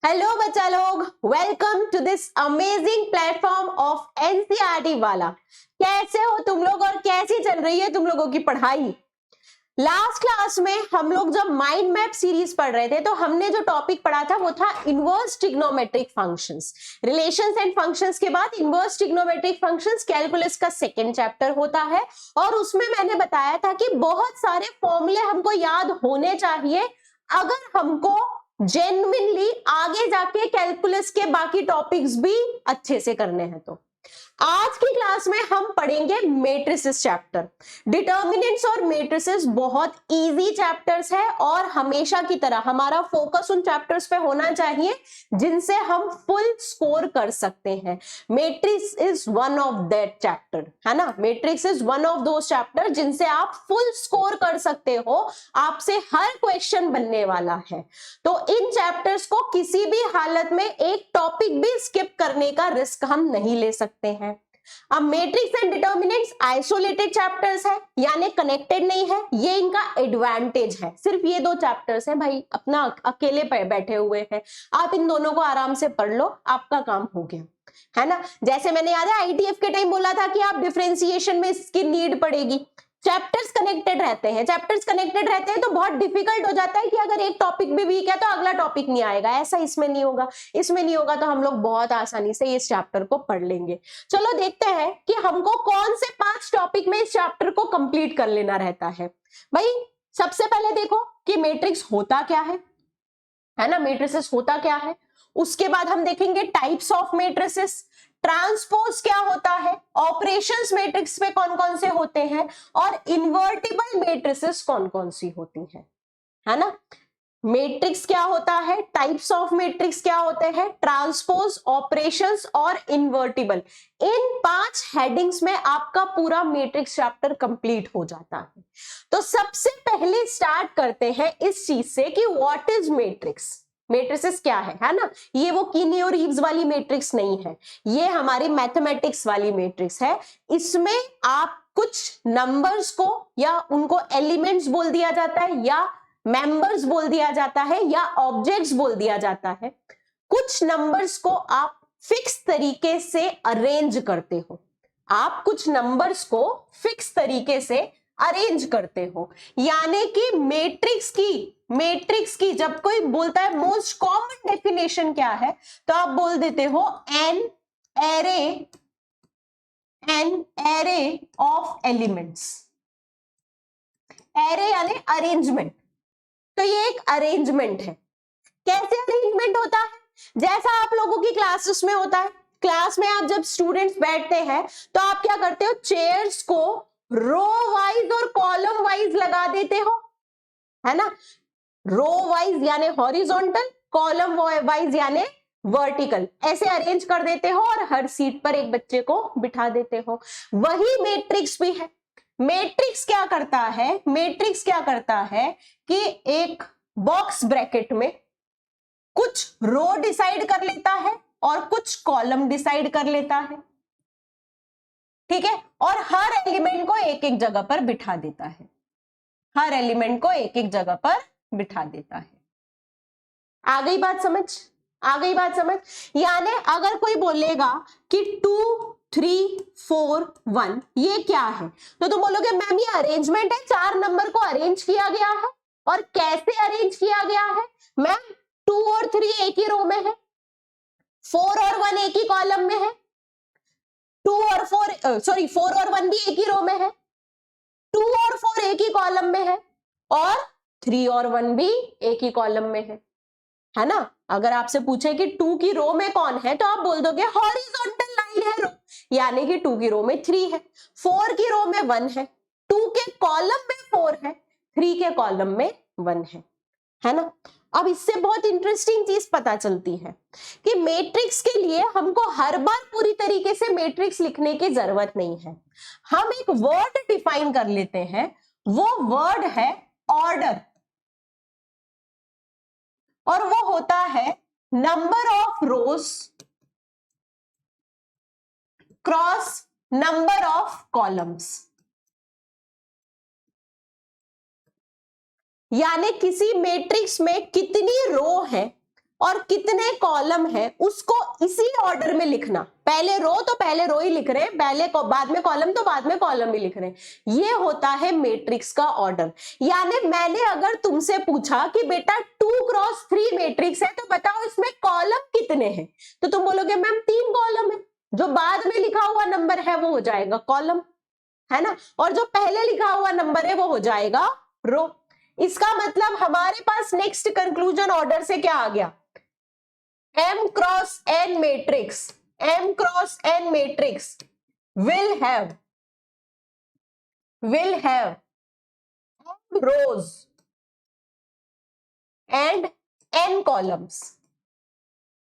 Hello बच्चा लोग, welcome to this amazing platform of NCERT वाला। कैसे हो तुम लोग और कैसी चल रही है तुम लोगों की पढ़ाई? लास्ट क्लास में हम लोग जब माइंड मैप सीरीज पढ़ रहे थे तो हमने जो टॉपिक पढ़ा था वो था inverse trigonometric functions. Relations and functions के बाद इनवर्स ट्रिग्नोमेट्रिक फंक्शंस कैलकुलस का सेकंड चैप्टर होता है और उसमें मैंने बताया था कि बहुत सारे फॉर्मूले हमको याद होने चाहिए अगर हमको जेन्युइनली आगे जाके कैलकुलस के बाकी टॉपिक्स भी अच्छे से करने हैं। तो आज की क्लास में हम पढ़ेंगे मैट्रिसेस चैप्टर। डिटर्मिनेंट्स और मैट्रिसेस बहुत इजी चैप्टर्स है और हमेशा की तरह हमारा फोकस उन चैप्टर्स पे होना चाहिए जिनसे हम फुल स्कोर कर सकते हैं। Matrix is one of that chapter, है ना। Matrix is one of those chapter जिनसे आप फुल स्कोर कर सकते हो। आपसे हर क्वेश्चन बनने वाला है, तो इन चैप्टर्स को किसी भी हालत में एक टॉपिक भी स्किप करने का रिस्क हम नहीं ले सकते हैं। अब matrix and determinants isolated chapters है, यानी कनेक्टेड नहीं है, ये इनका एडवांटेज है। सिर्फ ये दो चैप्टर्स हैं भाई, अपना अकेले बैठे हुए हैं, आप इन दोनों को आराम से पढ़ लो, आपका काम हो गया, है ना। जैसे मैंने याद है आईटीएफ के टाइम बोला था कि आप डिफरेंशिएशन में इसकी नीड पड़ेगी। चैप्टर्स कनेक्टेड रहते हैं, चैप्टर्स कनेक्टेड रहते हैं तो बहुत डिफिकल्ट हो जाता है कि अगर एक टॉपिक भी वीक है तो अगला टॉपिक नहीं आएगा। ऐसा इसमें नहीं होगा, इसमें नहीं होगा, तो हम लोग बहुत आसानी से इस चैप्टर को पढ़ लेंगे। चलो देखते हैं कि हमको कौन से 5 टॉपिक में इस चैप्टर को कंप्लीट कर लेना रहता है। भाई सबसे पहले देखो कि मैट्रिक्स होता क्या है ना, मैट्रिसेस होता क्या है। उसके बाद हम देखेंगे टाइप्स ऑफ मैट्रिसेस, ट्रांसपोज क्या होता है, ऑपरेशंस मैट्रिक्स में कौन कौन से होते हैं और इन्वर्टिबल मैट्रिसेस कौन कौन सी होती है ना। मैट्रिक्स क्या होता है, टाइप्स ऑफ मैट्रिक्स क्या होते हैं, ट्रांसपोज, ऑपरेशंस और इन्वर्टिबल। इन 5 हेडिंग्स में आपका पूरा मैट्रिक्स चैप्टर कंप्लीट हो जाता है। तो सबसे पहले स्टार्ट करते हैं इस चीज से कि व्हाट इज मैट्रिक्स। मैट्रिसेस क्या है ना। ये वो कीनी और रीव्स वाली मैट्रिक्स नहीं है, ये हमारी मैथमेटिक्स वाली मैट्रिक्स है। इसमें आप कुछ नंबर्स को या उनको एलिमेंट्स बोल दिया जाता है या मेंबर्स बोल दिया जाता है या ऑब्जेक्ट्स बोल दिया जाता है। कुछ नंबर्स को आप फिक्स तरीके से अरेंज करते हो, आप कुछ नंबर्स को फिक्स तरीके से अरेंज करते हो। यानी कि मैट्रिक्स की जब कोई बोलता है मोस्ट कॉमन डेफिनेशन क्या है, तो आप बोल देते हो an array of elements. Array यानी अरेंजमेंट, तो ये एक अरेंजमेंट है। कैसे अरेंजमेंट होता है, जैसा आप लोगों की क्लासेस में होता है। क्लास में आप जब स्टूडेंट्स बैठते हैं तो आप क्या करते हो, चेयर्स को रो वाइज और कॉलम वाइज लगा देते हो, है ना। रो वाइज यानी हॉरिजॉन्टल, कॉलम वाइज यानी वर्टिकल, ऐसे अरेंज कर देते हो और हर सीट पर एक बच्चे को बिठा देते हो। वही मैट्रिक्स भी है। मैट्रिक्स क्या करता है कि एक बॉक्स ब्रैकेट में कुछ रो डिसाइड कर लेता है और कुछ कॉलम डिसाइड कर लेता है, ठीक है, और हर एलिमेंट को एक एक जगह पर बिठा देता है, हर एलिमेंट को एक एक जगह पर बिठा देता है। आ गई बात समझ। यानी अगर कोई बोलेगा कि 2 3 4 1 ये क्या है, तो तुम बोलोगे मैम ये अरेंजमेंट है, 4 नंबर को अरेंज किया गया है। और कैसे अरेंज किया गया है मैम, 2 और 3 एक ही रो में है, 4 और 1 एक ही कॉलम में है, 4 और 1 भी एक ही रो में है, 2 और 4 एक ही कॉलम में है और 3 और 1 भी एक ही कॉलम में है ना। अगर आपसे पूछे कि 2 की रो में कौन है तो आप बोल दोगे हॉरिजॉन्टल लाइन है रो, यानी कि 2 की रो में 3 है, 4 की रो में 1 है, 2 के कॉलम में 4 है, 3 के कॉलम में 1 है ना। अब इससे बहुत इंटरेस्टिंग चीज पता चलती है कि मैट्रिक्स के लिए हमको हर बार पूरी तरीके से मैट्रिक्स लिखने की जरूरत नहीं है। हम एक वर्ड डिफाइन कर लेते हैं, वो वर्ड है ऑर्डर, और वो होता है number of rose cross number of columns. यानी किसी मैट्रिक्स में कितनी रो है और कितने कॉलम है उसको इसी ऑर्डर में लिखना। पहले रो तो पहले रो ही लिख रहे हैं, पहले बाद में कॉलम तो बाद में कॉलम ही लिख रहे हैं। ये होता है मैट्रिक्स का ऑर्डर। यानी मैंने अगर तुमसे पूछा कि बेटा 2x3 मैट्रिक्स है तो बताओ इसमें कॉलम कितने हैं, तो तुम बोलोगे मैम 3 कॉलम है, जो बाद में लिखा हुआ नंबर है वो हो जाएगा कॉलम, है ना, और जो पहले लिखा हुआ नंबर है वो हो जाएगा रो। इसका मतलब हमारे पास नेक्स्ट कंक्लूजन ऑर्डर से क्या आ गया, m cross n matrix, m cross n matrix will have m rows and n columns.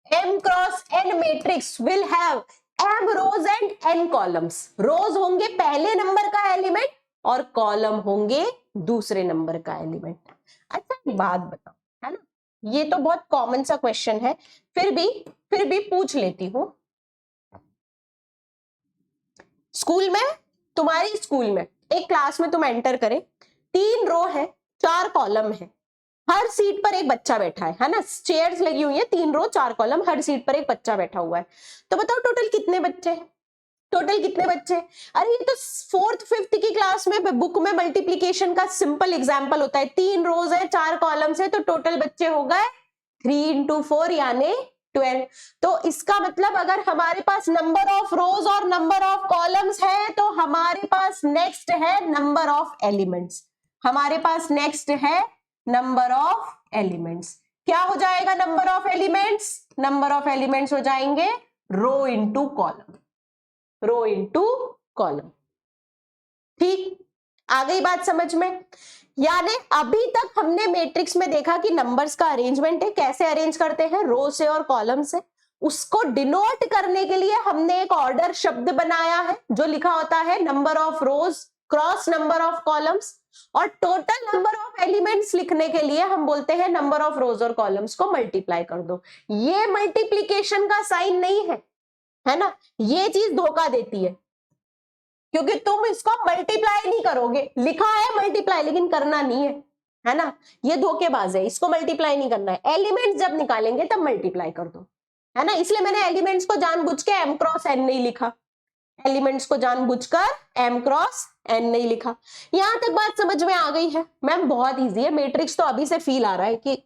m cross n matrix will have m rows and n columns. रोज होंगे पहले नंबर का एलिमेंट और column होंगे दूसरे number का एलिमेंट। अच्छा बात बताओ, है ना, ये तो बहुत कॉमन सा क्वेश्चन है, फिर भी पूछ लेती हूं। तुम्हारी स्कूल में एक क्लास में तुम एंटर करे, 3 रो है, 4 कॉलम है, हर सीट पर एक बच्चा बैठा है ना, चेयर्स लगी हुई है, 3 रो 4 कॉलम, हर सीट पर एक बच्चा बैठा हुआ है। तो बताओ टोटल कितने बच्चे हैं, टोटल कितने बच्चे? अरे ये तो 4th 5th की क्लास में बुक में मल्टीप्लिकेशन का सिंपल एग्जांपल होता है। 3 रोज है, 4 कॉलम्स है, तो टोटल बच्चे हो गए 3 × 4 यानी 12। तो इसका मतलब अगर हमारे पास नंबर ऑफ रोज और नंबर ऑफ कॉलम्स है तो हमारे पास नेक्स्ट है नंबर ऑफ एलिमेंट्स। हमारे पास नेक्स्ट है नंबर ऑफ एलिमेंट्स। क्या हो जाएगा number of elements? Number of elements हो जाएंगे rho into column, rho into column. ठीक, आ गई बात समझ में? यानी अभी तक हमने मैट्रिक्स में देखा कि नंबर्स का अरेंजमेंट है, कैसे अरेंज करते हैं, रो से और कॉलम से। उसको डिनोट करने के लिए हमने एक ऑर्डर शब्द बनाया है जो लिखा होता है number of rose cross number of columns, और टोटल नंबर ऑफ एलिमेंट्स लिखने के लिए हम बोलते हैं नंबर ऑफ रोज और कॉलम्स को मल्टीप्लाई कर दो। ये मल्टीप्लीकेशन का साइन नहीं है ना, ये चीज धोखा देती है क्योंकि तुम इसको मल्टीप्लाई नहीं करोगे, लिखा है मल्टीप्लाई लेकिन करना नहीं है ना, ये धोखेबाज है, इसको मल्टीप्लाई नहीं करना है। एलिमेंट्स जब निकालेंगे तब मल्टीप्लाई कर दो, है ना। इसलिए मैंने एलिमेंट्स को जानबूझ के m क्रॉस n नहीं लिखा, एलिमेंट्स को जानबूझकर m क्रॉस n नहीं लिखा। यहां तक बात समझ में आ गई है? मैम बहुत इजी है, मैट्रिक्स तो अभी से फील आ रहा है कि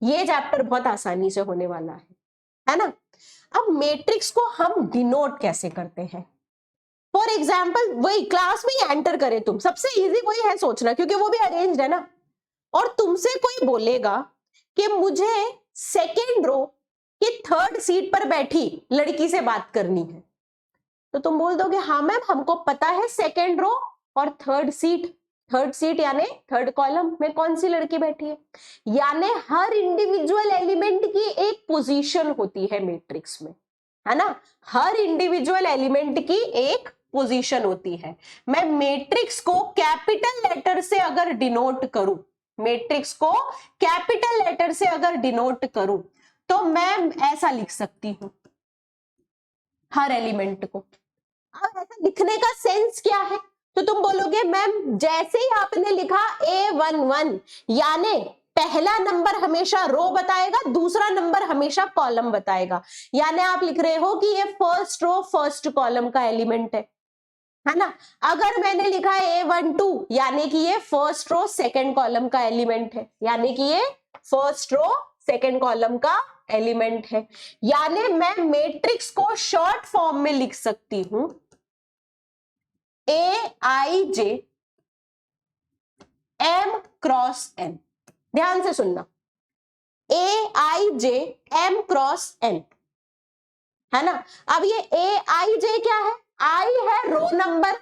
ये चैप्टर बहुत आसानी से होने वाला है ना। अब मैट्रिक्स को हम डिनोट कैसे करते हैं? फॉर एग्जाम्पल वही क्लास में ही एंटर करे तुम, सबसे इजी वही है सोचना क्योंकि वो भी अरेंज्ड है ना, और तुमसे कोई बोलेगा कि मुझे सेकेंड रो की 3rd सीट पर बैठी लड़की से बात करनी है, तो तुम बोल दोगे हाँ मैम हमको पता है सेकेंड रो और 3rd सीट यानी 3rd कॉलम में कौन सी लड़की बैठी है। यानी हर इंडिविजुअल एलिमेंट की एक पोजीशन होती है मैट्रिक्स में, है ना, हर इंडिविजुअल एलिमेंट की एक पोजीशन होती है। मैं मैट्रिक्स को कैपिटल लेटर से अगर डिनोट करूं, मैट्रिक्स को कैपिटल लेटर से अगर डिनोट करूं तो मैं ऐसा लिख सकती हूं हर एलिमेंट को। अब ऐसा लिखने का सेंस क्या है? तो तुम बोलोगे मैम जैसे ही आपने लिखा A11 यानी पहला नंबर हमेशा रो बताएगा, दूसरा नंबर हमेशा कॉलम बताएगा। यानी आप लिख रहे हो कि ये फर्स्ट रो फर्स्ट कॉलम का एलिमेंट है ना। अगर मैंने लिखा है A12 यानी कि ये फर्स्ट रो सेकंड कॉलम का एलिमेंट है, यानी कि ये फर्स्ट रो सेकंड कॉलम का एलिमेंट है। यानी मैं मैट्रिक्स को शॉर्ट फॉर्म में लिख सकती हूं AIJ M क्रॉस N। ध्यान से सुनना, AIJ M क्रॉस N, है ना। अब ये AIJ क्या है? I है रो नंबर,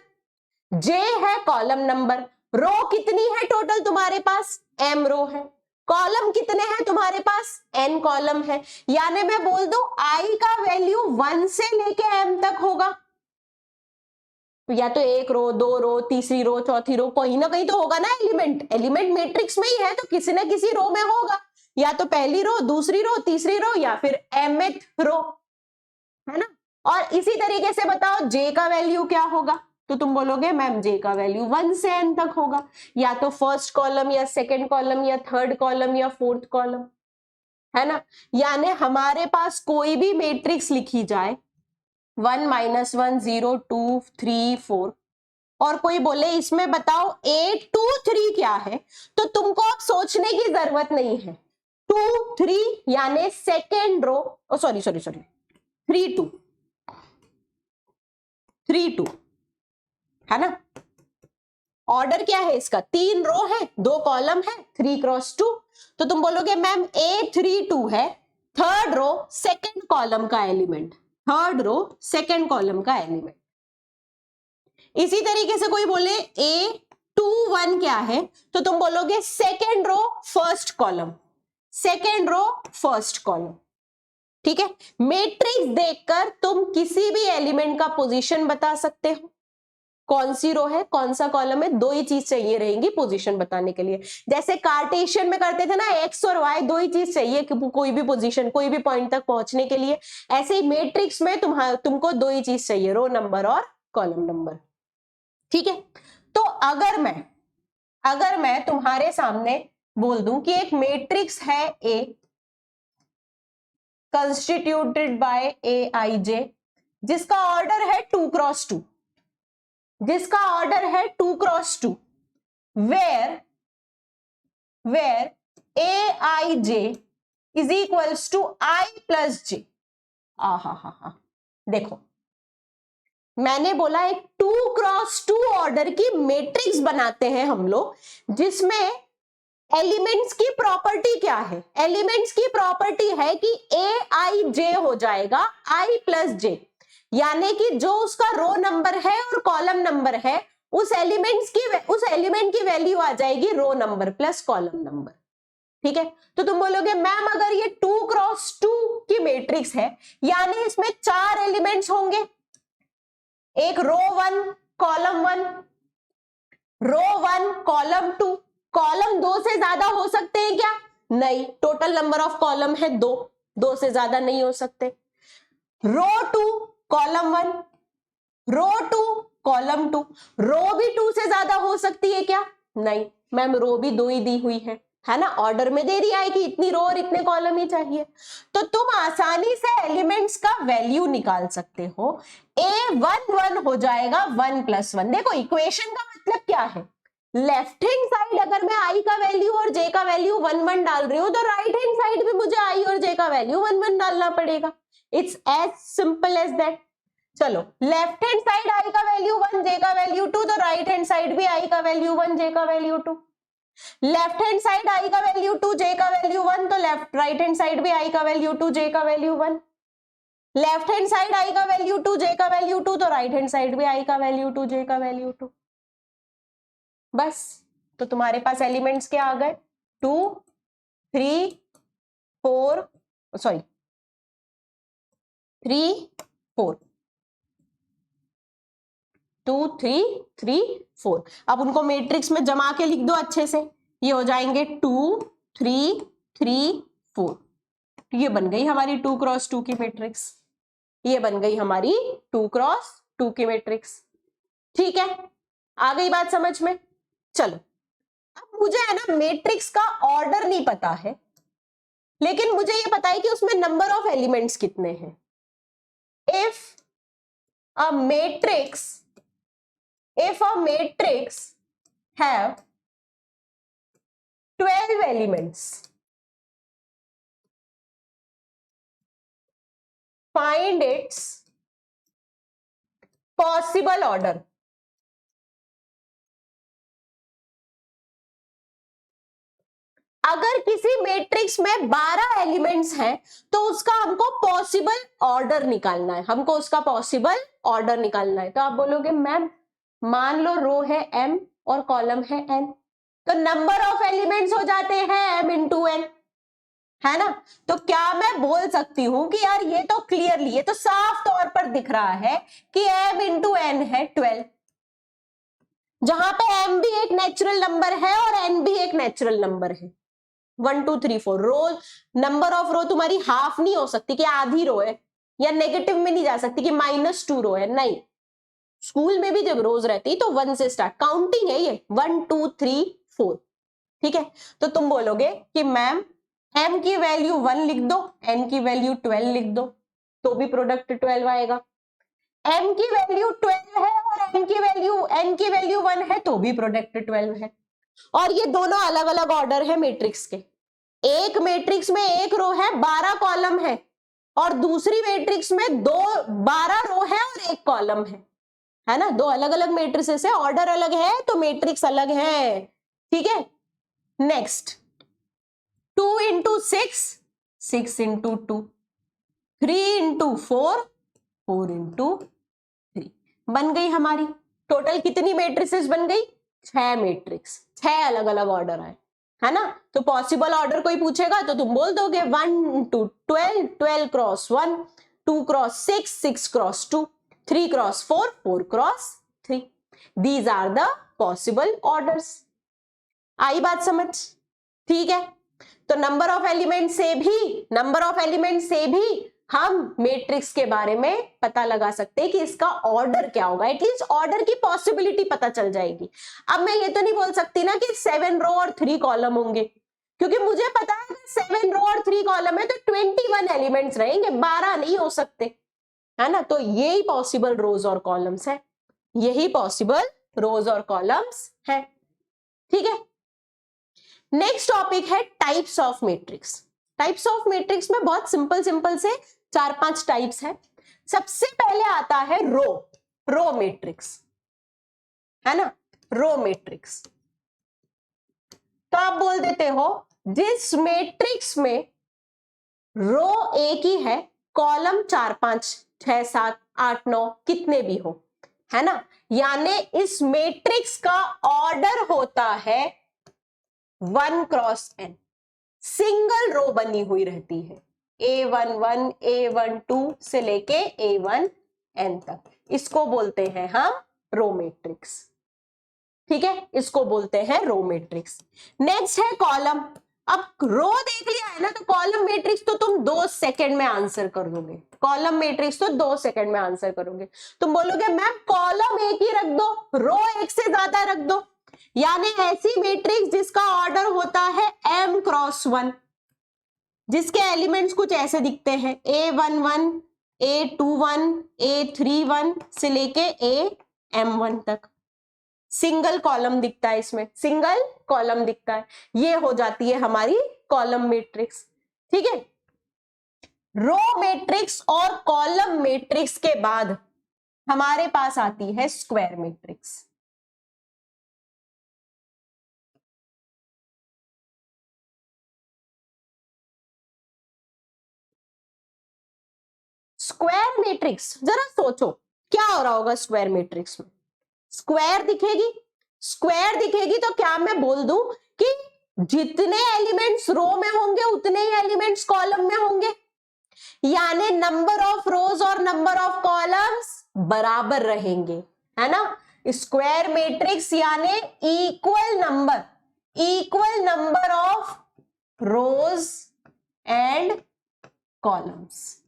J है कॉलम नंबर। रो कितनी है टोटल तुम्हारे पास? M रो है। कॉलम कितने हैं तुम्हारे पास? N कॉलम है। यानी मैं बोल दूं I का वैल्यू 1 से लेके M तक होगा, या तो 1 रो 2 रो तीसरी रो चौथी रो, कहीं ना कहीं तो होगा ना एलिमेंट मैट्रिक्स में ही है तो किसी ना किसी रो में होगा, या तो पहली रो दूसरी रो तीसरी रो या फिर mth रो, है ना। और इसी तरीके से बताओ J का वैल्यू क्या होगा? तो तुम बोलोगे मैम J का वैल्यू 1 से N तक होगा, या तो फर्स्ट कॉलम या सेकंड कॉलम या 3rd कॉलम या 4th कॉलम। है ना। यानी हमारे पास कोई भी मैट्रिक्स लिखी जाए 1 -1 0 2 3 4 और कोई बोले इसमें बताओ 8 2 3 क्या है, तो तुमको अब सोचने की जरूरत नहीं है। 2 3 यानी सेकेंड रो, सॉरी 3 2 3 2, है ना। ऑर्डर क्या है इसका, 3 रो है 2 कॉलम है, 3 क्रॉस 2, तो तुम बोलोगे मैम A32 है थर्ड रो सेकेंड कॉलम का element, third row second column का एलिमेंट। इसी तरीके से कोई बोले A21 क्या है, तो तुम बोलोगे second row first column, second row first column. ठीक है, मैट्रिक्स देखकर तुम किसी भी एलिमेंट का पोजीशन बता सकते हो, कौन सी रो है कौन सा कॉलम है, दो ही चीज चाहिए रहेंगी पोजीशन बताने के लिए। जैसे कार्टेशियन में करते थे ना, एक्स और वाई, दो ही चीज चाहिए कि कोई भी पोजीशन कोई भी पॉइंट तक पहुंचने के लिए, ऐसे ही मैट्रिक्स में तुमको दो ही चीज चाहिए, रो नंबर और कॉलम नंबर। ठीक है, तो अगर मैं तुम्हारे सामने बोल दूं कि एक मैट्रिक्स है ए कंस्टिट्यूटेड बाय ए आई जे, जिसका ऑर्डर है 2 क्रॉस 2, जिसका ऑर्डर है 2 cross 2, where A I J is equals to I plus J. देखो मैंने बोला एक 2 क्रॉस 2 ऑर्डर की मैट्रिक्स बनाते हैं हम लोग, जिसमें एलिमेंट्स की प्रॉपर्टी क्या है, एलिमेंट्स की प्रॉपर्टी है कि ए आई जे हो जाएगा आई प्लस जे, यानी कि जो उसका रो नंबर है और कॉलम नंबर है उस एलिमेंट की वैल्यू आ जाएगी row number plus column number. ठीक है, तो तुम बोलोगे मैम अगर ये 2 क्रॉस 2 की मैट्रिक्स है यानी इसमें 4 एलिमेंट्स होंगे, एक रो 1 कॉलम 1, रो 1 कॉलम 2, कॉलम 2 से ज्यादा हो सकते हैं क्या, नहीं, टोटल नंबर ऑफ कॉलम है 2, 2 से ज्यादा नहीं हो सकते। रो 2 कॉलम 1, रो 2 कॉलम 2, रो भी 2 से ज्यादा हो सकती है क्या, नहीं मैम, रो भी 2 ही दी हुई है ना, ऑर्डर में दे दिया है कि इतनी रो और इतने कॉलम ही चाहिए, तो तुम आसानी से एलिमेंट्स का वैल्यू निकाल सकते हो। A11 हो जाएगा 1 + 1। देखो इक्वेशन का मतलब क्या है, लेफ्ट हैंड साइड अगर मैं आई का वैल्यू और जे का वैल्यू 1 1 डाल रही हूं, तो राइट हैंड साइड भी मुझे आई और जे का वैल्यू 1 1 डालना पड़ेगा। It's as simple as that. चलो लेफ्ट हैंड साइड आई का वैल्यू 1 जे का वैल्यू 2, तो राइट हैंड साइड भी आई का वैल्यू 1 जे का value 2। Left hand side I का वैल्यू 2 जे का वैल्यू 1, तो राइट हैंड साइड भी आई का वैल्यू 2 जे का value 1। Left hand side I का वैल्यू 2 जे का वैल्यू 2, तो राइट हैंड साइड भी आई का वैल्यू 2 जे का वैल्यू 2। बस, तो तुम्हारे पास एलिमेंट्स क्या आ गए, 2 3 4 सॉरी 3 4 2 3 3 4। अब उनको मैट्रिक्स में जमा के लिख दो अच्छे से, ये हो जाएंगे 2 3 3 4। ये बन गई हमारी 2 क्रॉस 2 की मैट्रिक्स, ये बन गई हमारी 2 क्रॉस 2 की मैट्रिक्स। ठीक है, आ गई बात समझ में। चलो अब मुझे है ना मैट्रिक्स का ऑर्डर नहीं पता है, लेकिन मुझे ये पता है कि उसमें नंबर ऑफ एलिमेंट्स कितने हैं। If a matrix have 12 elements, find its possible order। अगर किसी मैट्रिक्स में 12 एलिमेंट्स हैं तो उसका हमको पॉसिबल ऑर्डर निकालना है, हमको उसका पॉसिबल ऑर्डर निकालना है। तो आप बोलोगे मैम मान लो रो है m और कॉलम है n, तो नंबर ऑफ एलिमेंट्स हो जाते हैं m × n, है ना। तो क्या मैं बोल सकती हूं कि यार ये तो क्लियरली, ये तो साफ तौर पर दिख रहा है कि m × n है 12, जहां पे m भी एक नेचुरल नंबर है और n भी एक नेचुरल नंबर है। 1 2 3 4 रो, नंबर ऑफ रो तुम्हारी हाफ नहीं हो सकती कि आधी रो है, या नेगेटिव में नहीं जा सकती कि -2 रो है, नहीं। स्कूल में भी जब रोज रहती तो 1 से स्टार्ट काउंटिंग है, ये 1 2 3 4। ठीक है, तो तुम बोलोगे कि मैम m की वैल्यू 1 लिख दो, n की वैल्यू 12 लिख दो, तो भी प्रोडक्ट 12 आएगा। m की वैल्यू 12 है और n की वैल्यू 1 है, तो भी प्रोडक्ट 12 है। और ये दोनों अलग अलग ऑर्डर है मैट्रिक्स के। एक मैट्रिक्स में एक रो है, 12 कॉलम है, और दूसरी मैट्रिक्स में 12 रो है और एक कॉलम है ना। दो अलग अलग मैट्रिसेस है, ऑर्डर अलग है तो मैट्रिक्स अलग है। ठीक है, next 2 into 6, 6 into 2, 3 into 4, 4 into 3 बन गई हमारी। टोटल कितनी मैट्रिसेस बन गई? 6 मैट्रिक्स, 6 अलग अलग ऑर्डर आए, है ना। तो पॉसिबल ऑर्डर कोई पूछेगा तो तुम बोल दोगे 1 to 12, 12 cross 1, 2 cross 6, 6 cross 2, 3 cross 4, 4 cross 3। These are the possible orders. आई बात समझ? ठीक है, तो नंबर ऑफ एलिमेंट से भी हम मैट्रिक्स के बारे में पता लगा सकते हैं कि इसका ऑर्डर क्या होगा। एटलीस्ट ऑर्डर की पॉसिबिलिटी पता चल जाएगी। अब मैं ये तो नहीं बोल सकती ना कि 7 रो और 3 कॉलम होंगे, क्योंकि मुझे पता है कि 7 रो और 3 कॉलम है तो 21 एलिमेंट्स रहेंगे, 12 नहीं हो सकते, है ना। तो यही पॉसिबल रोज और कॉलम्स है, यही पॉसिबल रोज और कॉलम्स है। ठीक है, नेक्स्ट टॉपिक है types of matrix. Types of matrix में बहुत सिंपल से 4-5 टाइप्स है। सबसे पहले आता है रो मैट्रिक्स, है ना, रो मैट्रिक्स। तो आप बोल देते हो जिस मैट्रिक्स में रो एक ही है, कॉलम 4, 5, 6, 7, 8, 9 कितने भी हो, है ना, यानी इस मैट्रिक्स का ऑर्डर होता है 1 क्रॉस n। सिंगल रो बनी हुई रहती है, A11, A12 से लेके A1n तक, इसको बोलते हैं हम रो मैट्रिक्स। ठीक है, इसको बोलते हैं रो मैट्रिक्स। नेक्स्ट है कॉलम। अब रो देख लिया है ना, तो कॉलम मैट्रिक्स तो तुम 2 सेकंड में आंसर कर दोगे। कॉलम मैट्रिक्स तो 2 सेकंड में आंसर करोगे। तुम बोलोगे मैम कॉलम एक ही रख दो, रो एक से ज्यादा रख दो, यानी ऐसी मैट्रिक्स जिसका ऑर्डर होता है m क्रॉस 1, जिसके एलिमेंट्स कुछ ऐसे दिखते हैं, A11, A21, A31 से लेके AM1 तक। सिंगल कॉलम दिखता है, इसमें सिंगल कॉलम दिखता है, ये हो जाती है हमारी कॉलम मैट्रिक्स। ठीक है, रो मैट्रिक्स और कॉलम मैट्रिक्स के बाद हमारे पास आती है स्क्वायर मैट्रिक्स। स्क्वायर मैट्रिक्स, जरा सोचो क्या हो रहा होगा स्क्वायर मैट्रिक्स में। स्क्वायर दिखेगी तो क्या मैं बोल दूं कि जितने एलिमेंट्स रो में होंगे उतने ही एलिमेंट्स कॉलम में होंगे, यानी नंबर ऑफ रोज और नंबर ऑफ कॉलम्स बराबर रहेंगे, है ना। स्क्वायर मैट्रिक्स यानी equal number of rose and columns,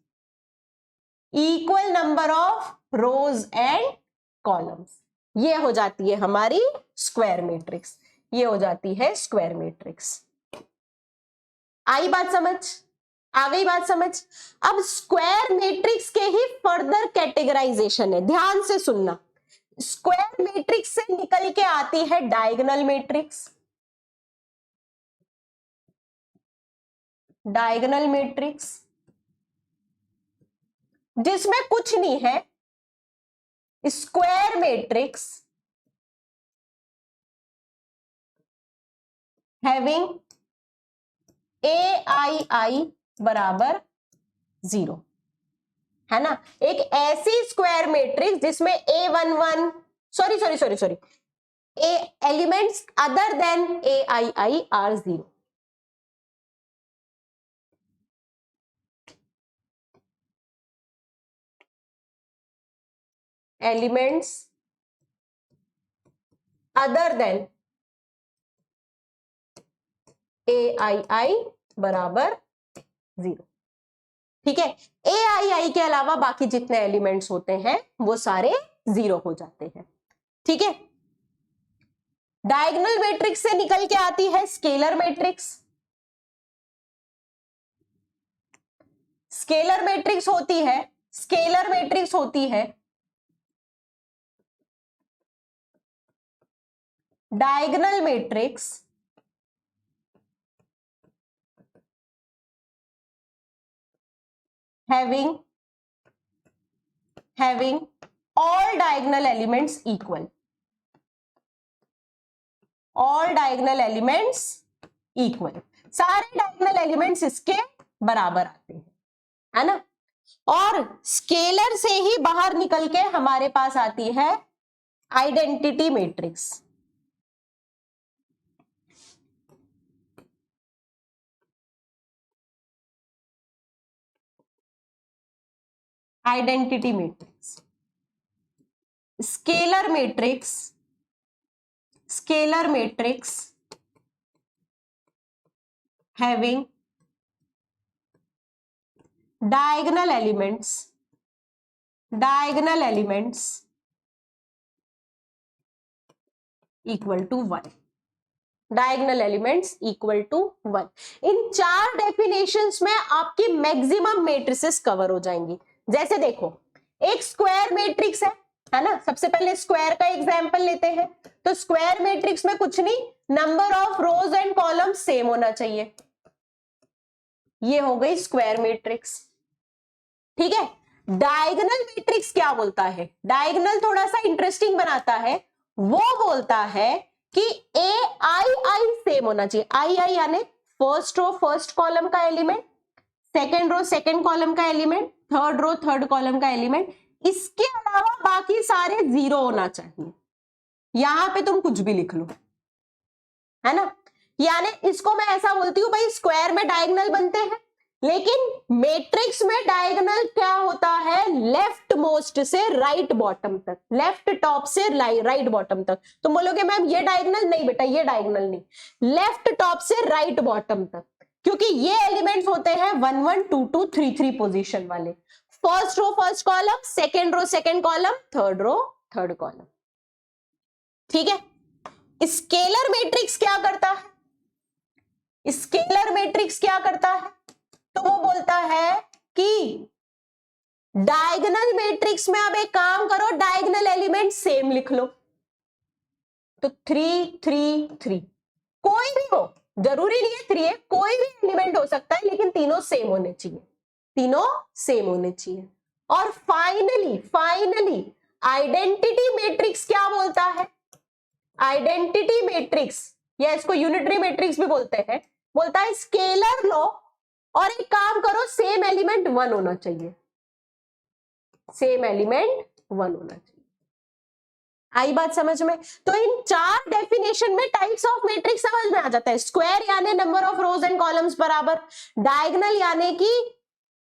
equal number of rose and columns, ये हो जाती है हमारी स्क्वायर मैट्रिक्स, ये हो जाती है स्क्वायर मैट्रिक्स। आई बात समझ? आ गई बात समझ? अब स्क्वायर मैट्रिक्स के ही फर्दर कैटेगराइजेशन है, ध्यान से सुनना। स्क्वायर मैट्रिक्स से निकल के आती है डायगोनल मैट्रिक्स। डायगोनल मैट्रिक्स जिसमें कुछ नहीं है, स्क्वायर मैट्रिक्स हैविंग AII बराबर 0, है ना। एक ऐसी स्क्वायर मैट्रिक्स जिसमें A11 sorry elements other than AII are 0। Elements other than AII बराबर 0। ठीक है, AII के अलावा बाकी जितने एलिमेंट्स होते हैं वो सारे 0 हो जाते हैं। ठीक है, डायगोनल मैट्रिक्स से निकल के आती है स्केलर मैट्रिक्स। स्केलर मैट्रिक्स होती है diagonal matrix having all diagonal elements equal, सारे डायगोनल एलिमेंट्स इसके बराबर आते हैं, है ना। और स्केलर से ही बाहर निकल के हमारे पास आती है identity matrix. Identity matrix, scalar matrix having diagonal elements equal to 1, diagonal elements equal to 1। इन 4 डेफिनेशंस में आपकी मैक्सिमम मैट्रिसेस कवर हो जाएंगी। जैसे देखो, एक स्क्वायर मैट्रिक्स है ना, सबसे पहले स्क्वायर का एग्जांपल लेते हैं। तो स्क्वायर मैट्रिक्स में कुछ नहीं, number of rose and column same होना चाहिए, ये हो गई स्क्वायर मैट्रिक्स, ठीक है। डायगोनल मैट्रिक्स क्या बोलता है, डायगोनल थोड़ा सा इंटरेस्टिंग बनाता है, वो बोलता है कि ए आई सेम होना चाहिए। आई यानी फर्स्ट रो फर्स्ट कॉलम का element, second row second column का element, third row third column का एलिमेंट, इसके अलावा बाकी सारे 0 होना चाहिए। यहां पे तुम कुछ भी लिख लो, है ना। यानी इसको मैं ऐसा बोलती हूं, भाई स्क्वायर में डायगोनल बनते हैं, लेकिन मैट्रिक्स में डायगोनल क्या होता है, लेफ्ट मोस्ट से राइट बॉटम तक, लेफ्ट टॉप से राइट बॉटम तक। तुम बोलोगे मैम ये डायगोनल नहीं, बेटा ये डायगोनल नहीं, लेफ्ट टॉप से राइट बॉटम तक, क्योंकि ये एलिमेंट्स होते हैं 1 1 2 2 3 3 पोजीशन वाले। First row first column, second row second column, third row third column, ठीक है। स्केलर मैट्रिक्स क्या करता है, स्केलर मैट्रिक्स क्या करता है, तो वो बोलता है कि डायगोनल मैट्रिक्स में अब एक काम करो, डायगोनल एलिमेंट सेम लिख लो। तो 3 3 3, कोई भी हो, जरूरी नहीं है 3 है, कोई भी एलिमेंट हो सकता है, लेकिन तीनों सेम होने चाहिए, तीनों सेम होने चाहिए। और फाइनली आइडेंटिटी मैट्रिक्स क्या बोलता है, आइडेंटिटी मैट्रिक्स या इसको यूनिटरी मैट्रिक्स भी बोलते हैं, बोलता है स्केलर लो और एक काम करो, सेम एलिमेंट 1 होना चाहिए, सेम एलिमेंट 1 होना चाहिए। आई बात समझ में। तो इन 4 डेफिनेशन में टाइप्स ऑफ मैट्रिक्स समझ में आ जाता है। स्क्वायर यानी number of rose and columns बराबर, डायगोनल यानी कि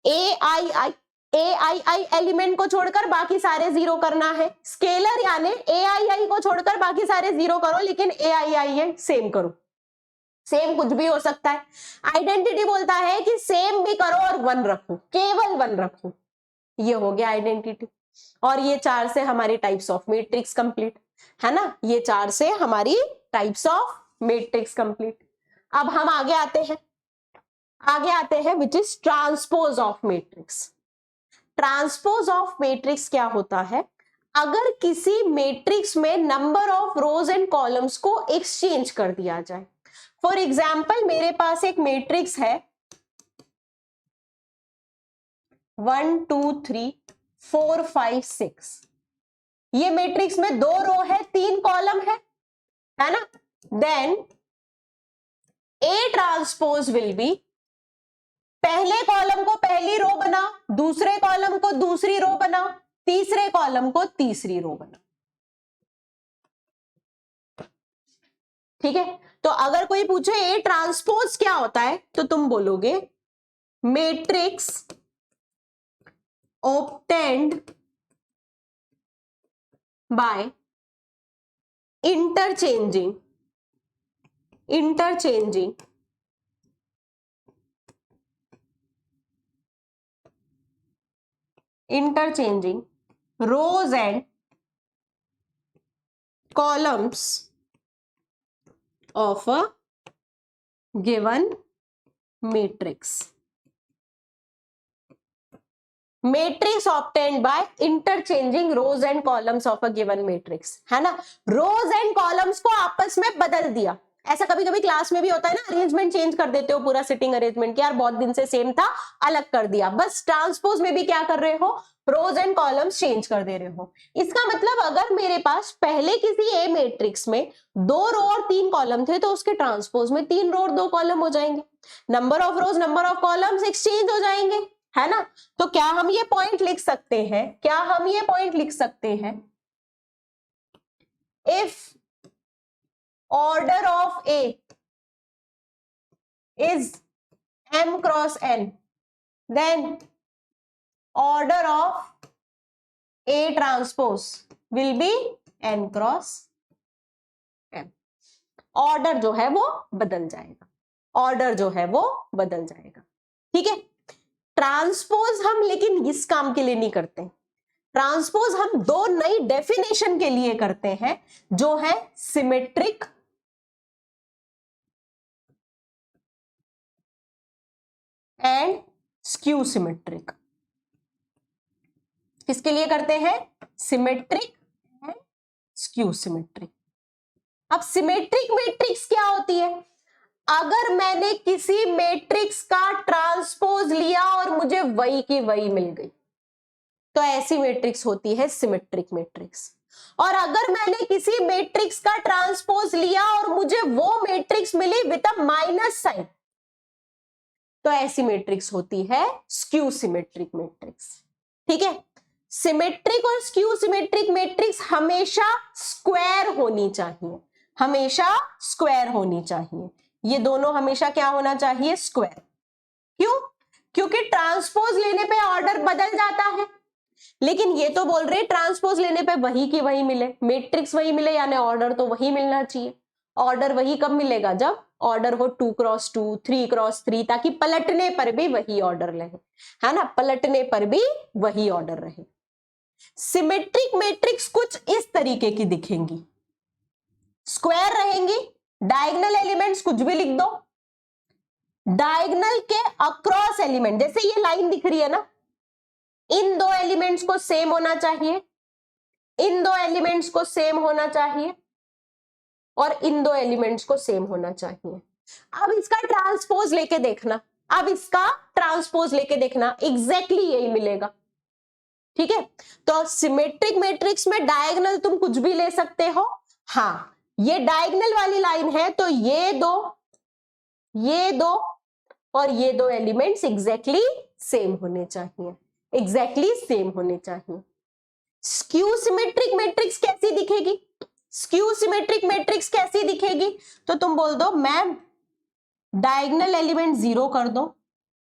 ए आई एलिमेंट को छोड़कर बाकी सारे 0 करना है, स्केलर यानी ए आई को छोड़कर बाकी सारे 0 करो, लेकिन ए आई सेम करो, सेम कुछ भी हो सकता है। आइडेंटिटी बोलता है कि सेम भी करो और 1 रखो, केवल 1 रखो, ये हो गया आइडेंटिटी। और ये 4 से हमारी टाइप्स ऑफ मैट्रिक्स कंप्लीट, है ना, ये 4 से हमारी टाइप्स ऑफ मैट्रिक्स कंप्लीट। अब हम आगे आते हैं which is transpose of matrix. Transpose of matrix क्या होता है, अगर किसी मैट्रिक्स में number of rose and columns को एक्सचेंज कर दिया जाए। फॉर एग्जाम्पल मेरे पास एक मैट्रिक्स है 1 2 3 4 5 6, ये मैट्रिक्स में 2 रो है 3 कॉलम है ना। Then A transpose will be, पहले कॉलम को पहली रो बनाओ, दूसरे कॉलम को दूसरी रो बनाओ, तीसरे कॉलम को तीसरी रो बनाओ, ठीक है। तो अगर कोई पूछे ए ट्रांसपोज क्या होता है, तो तुम बोलोगे matrix obtained by interchanging rows and columns of a given matrix, matrix obtained by interchanging rows and columns of a given matrix, है ना, रोज एंड कॉलम्स को आपस में बदल दिया। ऐसा कभी कभी क्लास में भी होता है ना, अरेंजमेंट चेंज कर देते हो, पूरा सिटिंग अरेंजमेंट, यार बहुत दिन से सेम था अलग कर दिया। बस ट्रांसपोज में भी क्या कर रहे हो, रोज एंड कॉलम्स चेंज कर दे रहे हो। इसका मतलब अगर मेरे पास पहले किसी ए मैट्रिक्स में 2 रो और 3 कॉलम थे तो उसके ट्रांसपोज में 3 रो और 2 कॉलम हो जाएंगे, number of rose number of columns exchange हो जाएंगे, है ना। तो क्या हम ये पॉइंट लिख सकते हैं, क्या हम ये पॉइंट लिख सकते हैं, if order of A is m cross n, then order of A transpose will be n cross m। Order जो है वो बदल जाएगा, ऑर्डर जो है वो बदल जाएगा, ठीक है। ट्रांसपोज हम लेकिन इस काम के लिए नहीं करते, ट्रांसपोज हम 2 नई डेफिनेशन के लिए करते हैं, जो है सिमेट्रिक एंड स्क्यू सिमेट्रिक। किसके लिए करते हैं, सिमेट्रिक एंड स्क्यू सिमेट्रिक। अब सिमेट्रिक मैट्रिक्स क्या होती है, अगर मैंने किसी मैट्रिक्स का ट्रांसपोज लिया और मुझे वही की वही मिल गई तो ऐसी मैट्रिक्स होती है सिमेट्रिक मैट्रिक्स। और अगर मैंने किसी मैट्रिक्स का ट्रांसपोज लिया और मुझे वो मैट्रिक्स मिली विद अ माइनस साइन तो ऐसी मैट्रिक्स होती है स्क्यू सिमेट्रिक मैट्रिक्स, ठीक है। सिमेट्रिक और स्क्यू सिमेट्रिक मैट्रिक्स हमेशा स्क्वायर होनी चाहिए, हमेशा स्क्वायर होनी चाहिए, ये दोनों हमेशा क्या होना चाहिए, स्क्वायर। क्यों, क्योंकि ट्रांसपोज लेने पे ऑर्डर बदल जाता है, लेकिन ये तो बोल रहे ट्रांसपोज लेने पे वही की वही मिले, मैट्रिक्स वही मिले, यानी ऑर्डर तो वही मिलना चाहिए। ऑर्डर वही कब मिलेगा, जब ऑर्डर हो 2 क्रॉस 2 3 क्रॉस 3, ताकि पलटने पर भी वही ऑर्डर रहे, है ना, पलटने पर भी वही ऑर्डर रहे। सिमेट्रिक मैट्रिक्स कुछ इस तरीके की दिखेंगी, स्क्वायर रहेंगी, डायगोनल एलिमेंट्स कुछ भी लिख दो, डायगोनल के अक्रॉस एलिमेंट, जैसे ये लाइन दिख रही है ना, इन 2 एलिमेंट्स को सेम होना चाहिए, इन 2 एलिमेंट्स को सेम होना चाहिए और इन 2 एलिमेंट्स को सेम होना चाहिए। अब इसका ट्रांसपोज लेके देखना, अब इसका ट्रांसपोज लेके देखना, एग्जैक्टली यही मिलेगा, ठीक है। तो सिमेट्रिक मैट्रिक्स में डायगोनल तुम कुछ भी ले सकते हो, हाँ, ये डायगोनल वाली लाइन है तो ये दो और ये 2 एलिमेंट्स एग्जैक्टली सेम होने चाहिए, एग्जैक्टली सेम होने चाहिए। स्क्यू सिमेट्रिक मैट्रिक्स कैसी दिखेगी, स्क्यू सिमेट्रिक मैट्रिक्स कैसी दिखेगी, तो तुम बोल दो मैम डायगोनल एलिमेंट 0 कर दो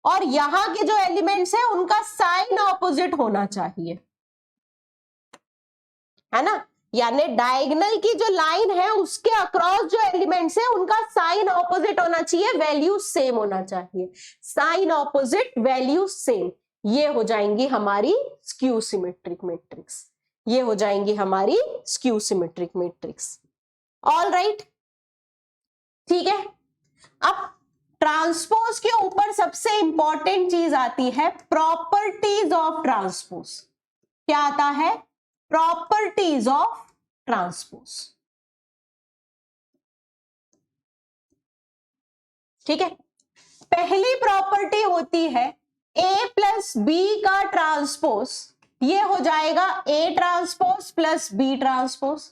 और यहां के जो एलिमेंट्स है उनका साइन ऑपोजिट होना चाहिए, है ना, यानी डायगोनल की जो लाइन है उसके अक्रॉस जो एलिमेंट्स है उनका साइन ऑपोजिट होना चाहिए, वैल्यू सेम होना चाहिए, साइन ऑपोजिट वैल्यू सेम, ये हो जाएंगी हमारी स्क्यू सिमेट्रिक मैट्रिक्स, ये हो जाएंगी हमारी skew symmetric matrix. All right, ठीक है। अब ट्रांसपोज के ऊपर सबसे इंपॉर्टेंट चीज आती है प्रॉपर्टीज ऑफ ट्रांसपोज। क्या आता है, प्रॉपर्टीज ऑफ ट्रांसपोज, ठीक है। पहली प्रॉपर्टी होती है a प्लस बी का ट्रांसपोज, ये हो जाएगा a transpose plus b transpose.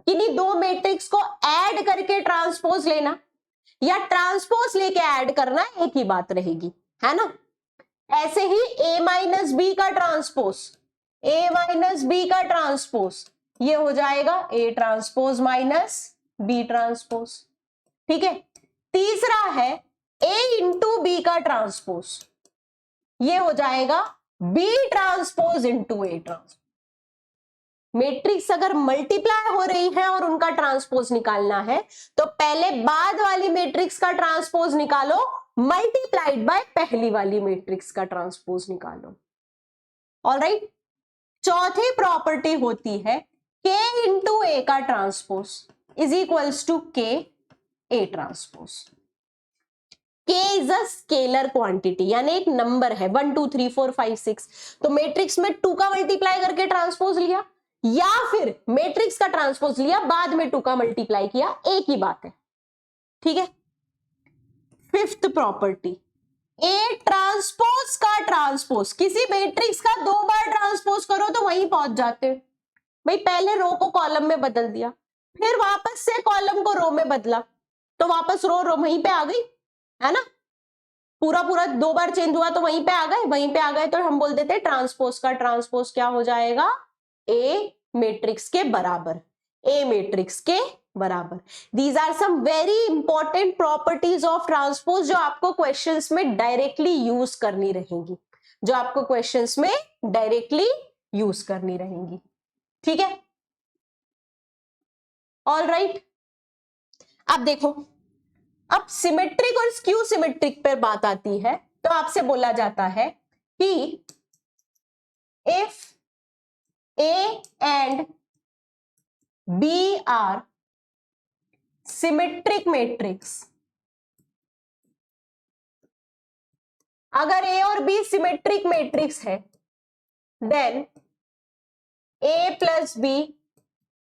इन्हीं 2 मैट्रिक्स को ऐड करके ट्रांसपोज लेना या ट्रांसपोज लेके ऐड करना एक ही बात रहेगी, है ना। ऐसे ही a माइनस बी का ट्रांसपोज, a माइनस बी का ट्रांसपोज, ये हो जाएगा a transpose minus b transpose, ठीक है। तीसरा है a इंटू बी का ट्रांसपोज, ये हो जाएगा b transpose into a transpose. Matrix अगर मल्टीप्लाई हो रही है और उनका ट्रांसपोज निकालना है तो पहले बाद वाली मैट्रिक्स का ट्रांसपोज निकालो, मल्टीप्लाइड बाय पहली वाली मैट्रिक्स का ट्रांसपोज निकालो। ऑलराइट, चौथी प्रॉपर्टी होती है k इंटू ए का transpose is equals to k a transpose. K is a scalar quantity, यानी एक नंबर है 1 2 3 4 5 6, तो मैट्रिक्स में 2 का मल्टीप्लाई करके ट्रांसपोज लिया या फिर मैट्रिक्स का ट्रांसपोज लिया बाद में 2 का मल्टीप्लाई किया, एक ही बात है, ठीक है। फिफ्थ प्रॉपर्टी, ए ट्रांसपोज का ट्रांसपोज, किसी मैट्रिक्स का 2 बार ट्रांसपोज करो तो वहीं पहुंच जाते हैं भाई। पहले रो को कॉलम में बदल दिया, फिर वापस से कॉलम को रो में बदला, तो वापस रो रो वहीं पे आ गई, है ना। पूरा पूरा 2 बार चेंज हुआ तो वहीं पे आ गए, वहीं पे आ गए तो हम बोल देते हैं ट्रांसपोज का ट्रांसपोज क्या हो जाएगा, ए मैट्रिक्स के बराबर, ए मैट्रिक्स के बराबर। These are some very important properties of transpose जो आपको क्वेश्चंस में डायरेक्टली यूज करनी रहेंगी, जो आपको क्वेश्चंस में डायरेक्टली यूज करनी रहेंगी, ठीक है। ऑल राइट, अब देखो, अब सिमेट्रिक और स्क्यू सिमेट्रिक पर बात आती है, तो आपसे बोला जाता है कि if A and B are symmetric matrix, अगर A और B सिमेट्रिक मैट्रिक्स है, then A plus B,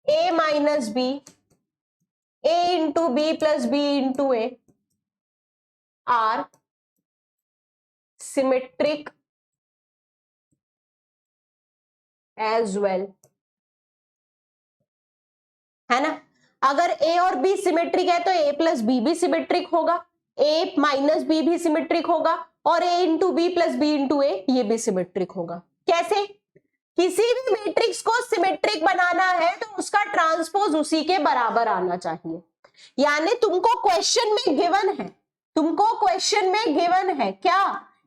A minus B, A into B plus B into A are symmetric as well, है ना। अगर A और B सिमेट्रिक है तो A plus B भी सिमेट्रिक होगा, A माइनस B भी सिमेट्रिक होगा, और A into B plus B into A ये भी सिमेट्रिक होगा। कैसे? किसी भी मैट्रिक्स को सिमेट्रिक बनाना है तो उसका ट्रांसपोज उसी के बराबर आना चाहिए। यानी तुमको क्वेश्चन में गिवन है, तुमको क्वेश्चन में गिवन है क्या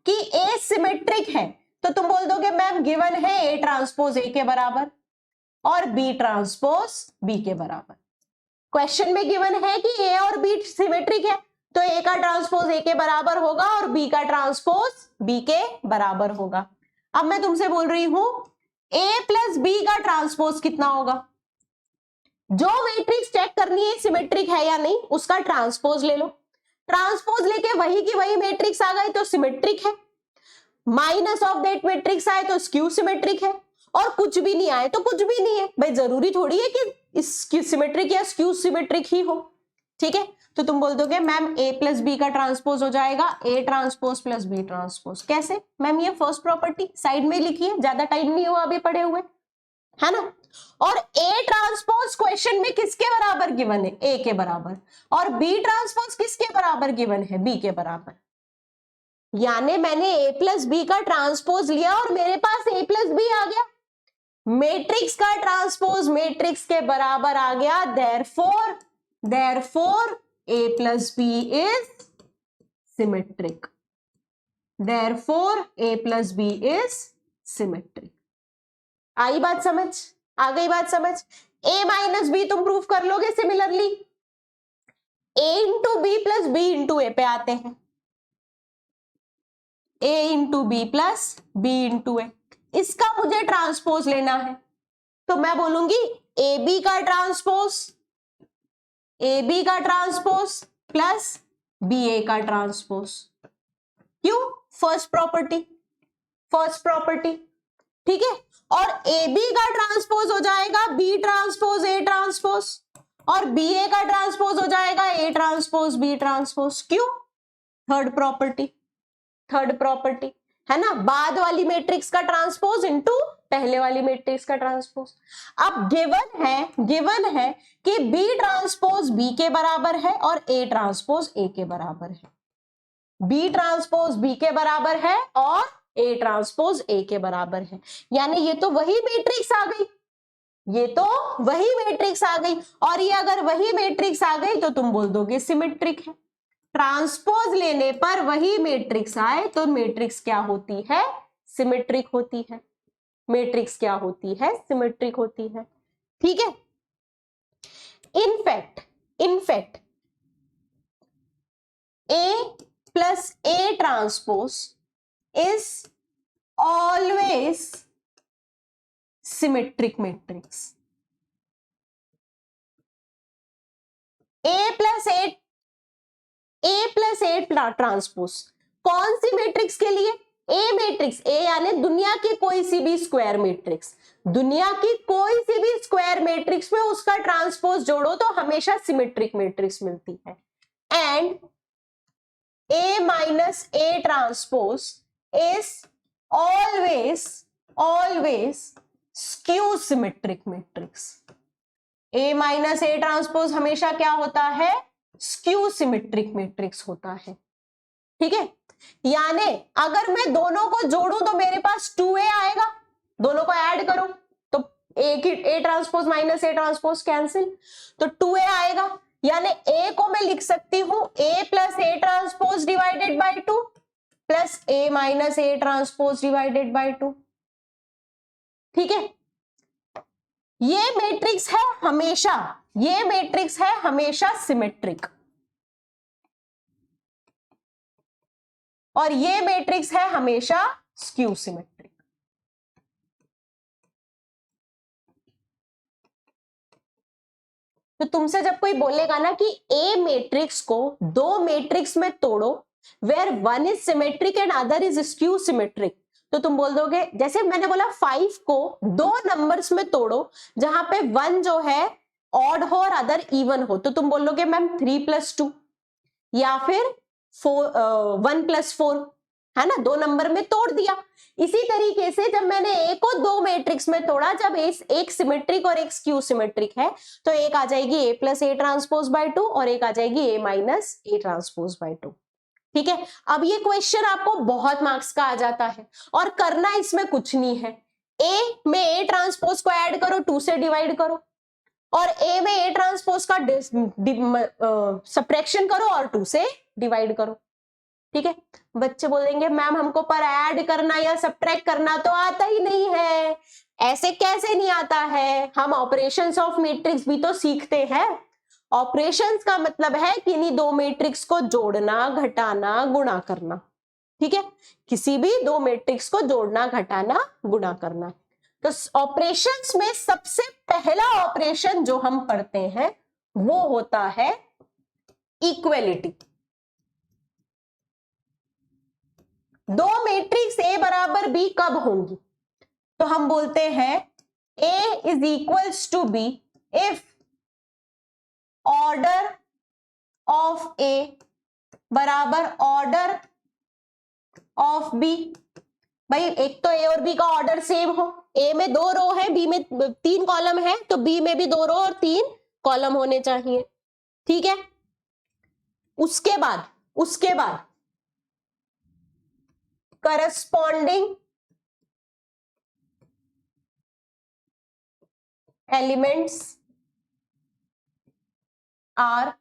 कि A सिमेट्रिक है, तो तुम बोल दोगे मैम गिवन है A ट्रांसपोज A के बराबर और B ट्रांसपोज B के बराबर। क्वेश्चन में गिवन है कि A और B सिमेट्रिक है, तो A का ट्रांसपोज A के बराबर होगा और B का ट्रांसपोज B के बराबर होगा। अब मैं तुमसे बोल रही हूं A प्लस B का ट्रांसपोज कितना होगा? जो मैट्रिक्स चेक करनी है सिमेट्रिक है या नहीं, उसका ट्रांसपोज ले लो, ट्रांसपोज लेके वही की वही मैट्रिक्स आ गई तो सिमेट्रिक है, माइनस ऑफ दैट मैट्रिक्स आए तो स्क्यू सिमेट्रिक है, और कुछ भी नहीं आए तो कुछ भी नहीं है। भाई जरूरी थोड़ी है कि सिमेट्रिक या स्क्यू सिमेट्रिक ही हो, ठीक है। तो तुम बोल दोगे मैम A प्लस बी का ट्रांसपोज हो जाएगा A transpose plus B transpose. कैसे मैम? ये फर्स्ट प्रॉपर्टी साइड में लिखी है, ज्यादा टाइम नहीं हुआ अभी पढ़े हुए, है ना। और A ट्रांसपोज क्वेश्चन में किसके बराबर गिवन है? A के बराबर, और B ट्रांसपोज किसके बराबर गिवन है? B के बराबर। यानी मैंने A प्लस बी का ट्रांसपोज लिया और मेरे पास A प्लस बी आ गया, मैट्रिक्स का ट्रांसपोज मैट्रिक्स के बराबर आ गया, therefore A plus B is symmetric, therefore A plus B is symmetric। आई बात समझ? आ गई बात समझ? A माइनस बी तुम प्रूफ कर लोगे similarly, A into B plus B into A पे आते हैं, A into B plus B into A, इसका मुझे ट्रांसपोज लेना है, तो मैं बोलूंगी ए बी का ट्रांसपोज, ए बी का ट्रांसपोज प्लस बी ए का ट्रांसपोज। क्यों? फर्स्ट प्रॉपर्टी, ठीक है। और ए बी का ट्रांसपोज हो जाएगा बी ट्रांसपोज ए ट्रांसपोज, और बी ए का ट्रांसपोज हो जाएगा ए ट्रांसपोज बी ट्रांसपोज। क्यों? थर्ड प्रॉपर्टी, है ना, बाद वाली मैट्रिक्स का ट्रांसपोज इनटू पहले वाली मैट्रिक्स का ट्रांसपोज। अब गिवन है कि B ट्रांसपोज B के बराबर है और A ट्रांसपोज A के बराबर है, B ट्रांसपोज B के बराबर है और A ट्रांसपोज A के बराबर है। यानी ये तो वही मैट्रिक्स आ गई, और ये अगर वही मैट्रिक्स आ गई तो तुम बोल दोगे सिमेट्रिक है। ट्रांसपोज लेने पर वही मैट्रिक्स आए तो मैट्रिक्स क्या होती है? सिमेट्रिक होती है। मैट्रिक्स क्या होती है? सिमेट्रिक होती है, ठीक है। In fact A plus A transpose is always symmetric matrix. A plus A A plus A transpose कौन सी मैट्रिक्स के लिए? ए मैट्रिक्स, ए यानी दुनिया की कोई सी भी स्क्वायर मैट्रिक्स, दुनिया की कोई सी भी स्क्वायर मैट्रिक्स में उसका ट्रांसपोज जोड़ो तो हमेशा सिमेट्रिक मैट्रिक्स मिलती है। And A minus A transpose is always skew symmetric matrix. A minus A transpose हमेशा क्या होता है? स्क्यू सिमेट्रिक मैट्रिक्स होता है। ठीक है, यानी अगर मैं दोनों को जोड़ूं तो मेरे पास 2a आएगा, दोनों को ऐड करो तो A transpose minus A transpose cancel, तो 2a आएगा। यानी a को मैं लिख सकती हूं a plus A transpose divided by 2 plus A minus A transpose divided by 2। ठीक है, ये मैट्रिक्स है हमेशा, ये मैट्रिक्स है हमेशा सिमेट्रिक और ये मैट्रिक्स है हमेशा स्क्यू सिमेट्रिक। तो तुमसे जब कोई बोलेगा ना कि ए मैट्रिक्स को दो मैट्रिक्स में तोड़ो where one is symmetric and other is skew symmetric, तो तुम बोल दोगे, जैसे मैंने बोला 5 को दो नंबर्स में तोड़ो जहां पे 1 जो है ऑड हो और अदर इवन हो, तो तुम बोलोगे मैम 3 + 2 या फिर 1 + 4, है ना, दो नंबर में तोड़ दिया। इसी तरीके से जब मैंने ए को दो मैट्रिक्स में तोड़ा, जब एक सिमेट्रिक और एक स्क्यू सिमेट्रिक है, तो एक आ जाएगी ए प्लस ए ट्रांसपोज बाय 2 और एक आ जाएगी ए माइनस ए ट्रांसपोज बाय 2। ठीक है, अब ये क्वेश्चन आपको बहुत मार्क्स का आ जाता है और करना इसमें कुछ नहीं है। ए में ए ट्रांसपोज को ऐड करो, 2 से डिवाइड करो, और ए में ए ट्रांसपोज का सब्ट्रैक्शन करो और 2 से डिवाइड करो। ठीक है, बच्चे बोलेंगे मैम हमको पर ऐड करना या सब्ट्रैक्ट करना तो आता ही नहीं है। ऐसे कैसे नहीं आता है? हम ऑपरेशंस ऑफ मैट्रिक्स भी तो सीखते हैं। ऑपरेशंस का मतलब है कि इन्हीं दो मैट्रिक्स को जोड़ना, घटाना, गुणा करना। ठीक है, किसी भी दो मैट्रिक्स को जोड़ना, घटाना, गुणा करना। तो ऑपरेशंस में सबसे पहला ऑपरेशन जो हम पढ़ते हैं वो होता है इक्वलिटी। दो मैट्रिक्स ए बराबर बी कब होंगी? तो हम बोलते हैं A is equals to B if order of A बराबर ऑर्डर ऑफ बी। भाई एक तो ए और बी का ऑर्डर सेम हो, ए में 2 रो है, बी में 3 कॉलम है, तो बी में भी 2 रो और 3 कॉलम होने चाहिए। ठीक है, उसके बाद corresponding elements are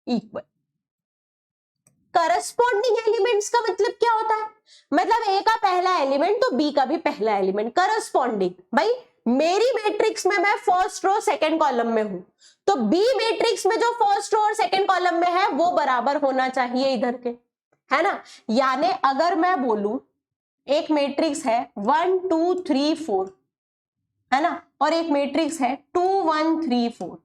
equal. Corresponding elements का मतलब क्या होता है? मतलब ए का पहला एलिमेंट तो बी का भी पहला एलिमेंट। करस्पॉन्डिंग, भाई मेरी मैट्रिक्स में मैं फर्स्ट रो सेकंड कॉलम में हूं, तो बी मैट्रिक्स में जो फर्स्ट रो और सेकंड कॉलम में है वो बराबर होना चाहिए इधर के, है ना। यानी अगर मैं बोलूं एक मैट्रिक्स है 1 2 3 4, है ना, और एक मैट्रिक्स है 2 1 3 4,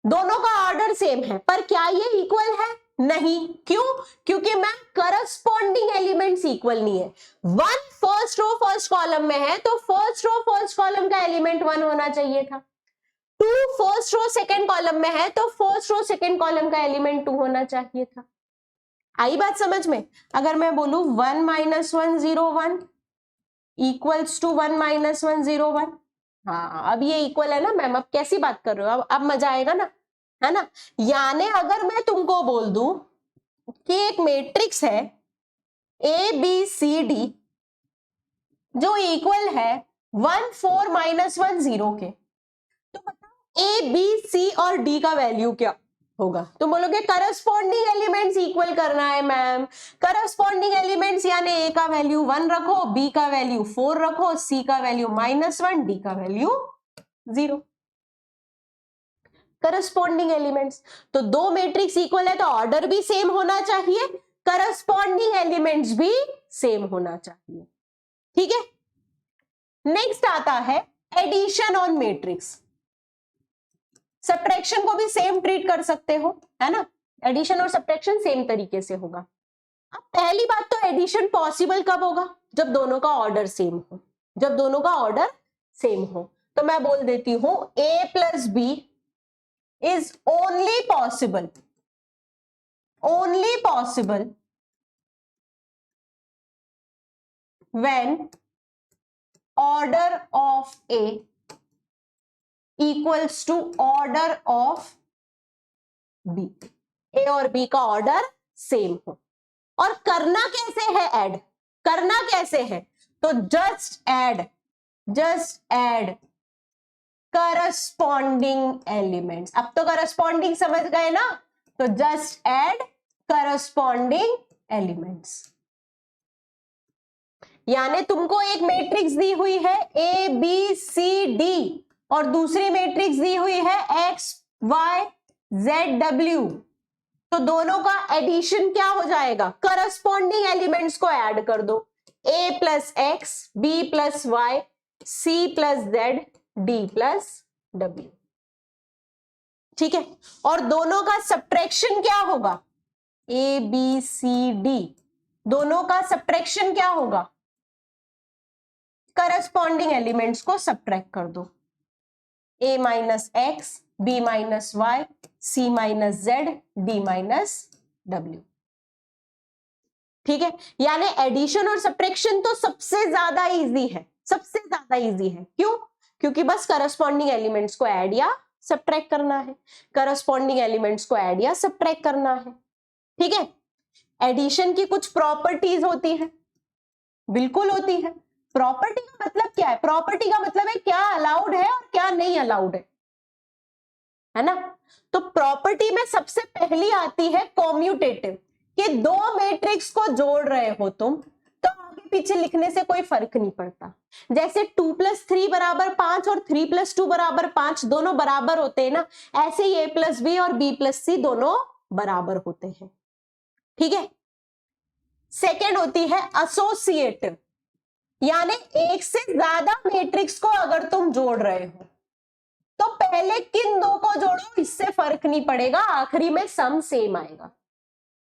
दोनों का ऑर्डर सेम है, पर क्या ये इक्वल है? नहीं। क्यों? क्योंकि मैम करस्पॉन्डिंग एलिमेंट्स इक्वल नहीं है। 1 फर्स्ट रो फर्स्ट कॉलम में है तो फर्स्ट रो फर्स्ट कॉलम का एलिमेंट 1 होना चाहिए था। 2 फर्स्ट रो सेकंड कॉलम में है तो फर्स्ट रो सेकंड कॉलम का एलिमेंट 2 होना चाहिए था। आई बात समझ में? अगर मैं बोलूं 1 - 1 0 1 इक्वल्स टू 1 - 1 0 1, हाँ अब ये इक्वल है ना मैम। अब कैसी बात कर रहे हो? अब मजा आएगा ना, है ना। यानी अगर मैं तुमको बोल दूं कि एक मैट्रिक्स है ए बी सी डी जो इक्वल है 1 4 - 1 0 के, तो बताओ ए बी सी और डी का वैल्यू क्या होगा? तुम बोलोगे करस्पॉन्डिंग एलिमेंट्स इक्वल करना है मैम। करस्पॉन्डिंग एलिमेंट्स यानी ए का वैल्यू 1 रखो, बी का वैल्यू 4 रखो, सी का वैल्यू -1, डी का वैल्यू 0। करस्पॉन्डिंग एलिमेंट्स, तो दो मैट्रिक्स इक्वल है तो ऑर्डर भी सेम होना चाहिए, करस्पॉन्डिंग एलिमेंट्स भी सेम होना चाहिए। ठीक है, नेक्स्ट आता है एडिशन ऑन मैट्रिक्स। सब्ट्रैक्शन को भी सेम ट्रीट कर सकते हो, है ना। एडिशन और सब्ट्रैक्शन सेम तरीके से होगा। अब पहली बात तो एडिशन पॉसिबल कब होगा, जब दोनों का ऑर्डर सेम हो, जब दोनों का ऑर्डर सेम हो। तो मैं बोल देती हूं a plus B is only possible when order of a equals to order of b, a और b का ऑर्डर सेम हो। और करना कैसे है ऐड, करना कैसे है, तो जस्ट ऐड करस्पॉन्डिंग एलिमेंट्स। अब तो करस्पॉन्डिंग समझ गए ना, तो जस्ट ऐड करस्पॉन्डिंग एलिमेंट्स। यानी तुमको एक मैट्रिक्स दी हुई है ए बी सी डी और दूसरी मैट्रिक्स दी हुई है एक्स वाई जेड डब्ल्यू, तो दोनों का एडिशन क्या हो जाएगा, करस्पॉन्डिंग एलिमेंट्स को ऐड कर दो, a plus X, B plus Y, C plus Z, D plus W. ठीक है, और दोनों का सब्ट्रैक्शन क्या होगा, ए बी सी डी, दोनों का सब्ट्रैक्शन क्या होगा, करस्पॉन्डिंग एलिमेंट्स को सब्ट्रैक्ट कर दो, a minus X, B minus Y, C minus Z, D minus W. ठीक है, यानी एडिशन और सब्ट्रैक्शन तो सबसे ज्यादा इजी है, सबसे ज्यादा इजी है। क्यों, क्योंकि बस करस्पॉन्डिंग एलिमेंट्स को ऐड या सब्ट्रैक्ट करना है, करस्पॉन्डिंग एलिमेंट्स को ऐड या सब्ट्रैक्ट करना है। ठीक है, एडिशन की कुछ प्रॉपर्टीज होती है, बिल्कुल होती है। प्रॉपर्टी का मतलब क्या है, प्रॉपर्टी का मतलब है क्या अलाउड है और क्या नहीं अलाउड है ना। तो प्रॉपर्टी में सबसे पहली आती है कॉम्यूटेटिव, कि दो मैट्रिक्स को जोड़ रहे हो तुम तो आगे पीछे लिखने से कोई फर्क नहीं पड़ता। जैसे 2 प्लस 3 बराबर 5 और 3 प्लस 2 बराबर 5 दोनों बराबर होते हैं ना, ऐसे ही a प्लस बी और b प्लस सी दोनों बराबर होते हैं। ठीक है, सेकेंड होती है एसोसिएटिव, यानी एक से ज्यादा मैट्रिक्स को अगर तुम जोड़ रहे हो तो पहले किन दो को जोड़ो इससे फर्क नहीं पड़ेगा, आखिरी में सम सेम आएगा।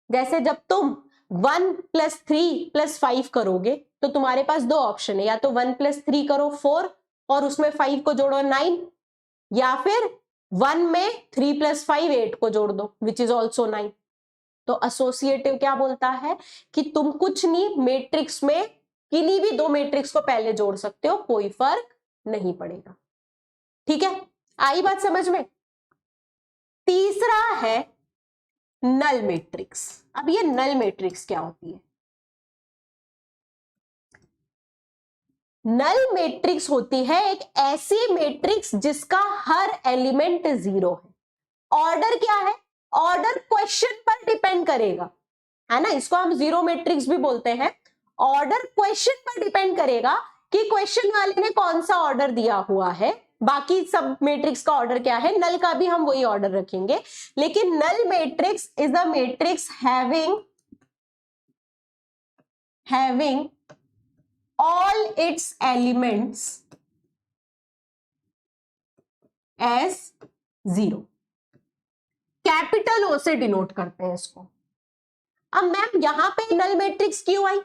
जैसे जब तुम 1 प्लस 3 प्लस 5 करोगे तो तुम्हारे पास दो ऑप्शन है, या तो 1 प्लस 3 करो 4 और उसमें 5 को जोड़ो 9, या फिर 1 में 3 प्लस 5 8 को जोड़ दो विच इज ऑल्सो 9। तो एसोसिएटिव क्या बोलता है कि तुम कुछ नहीं, मैट्रिक्स में किन्हीं भी दो मैट्रिक्स को पहले जोड़ सकते हो, कोई फर्क नहीं पड़ेगा। ठीक है, आई बात समझ में। तीसरा है नल मैट्रिक्स। अब ये नल मैट्रिक्स क्या होती है, नल मैट्रिक्स होती है एक ऐसी मैट्रिक्स जिसका हर एलिमेंट 0 है। ऑर्डर क्या है, ऑर्डर क्वेश्चन पर डिपेंड करेगा, है ना, इसको हम जीरो मैट्रिक्स भी बोलते हैं। ऑर्डर क्वेश्चन पर डिपेंड करेगा कि क्वेश्चन वाले ने कौन सा ऑर्डर दिया हुआ है, बाकी सब मैट्रिक्स का ऑर्डर क्या है, नल का भी हम वही ऑर्डर रखेंगे। लेकिन null matrix is a matrix having all its elements as 0, capital O से डिनोट करते हैं इसको। अब मैम यहां पे नल मैट्रिक्स क्यों आई,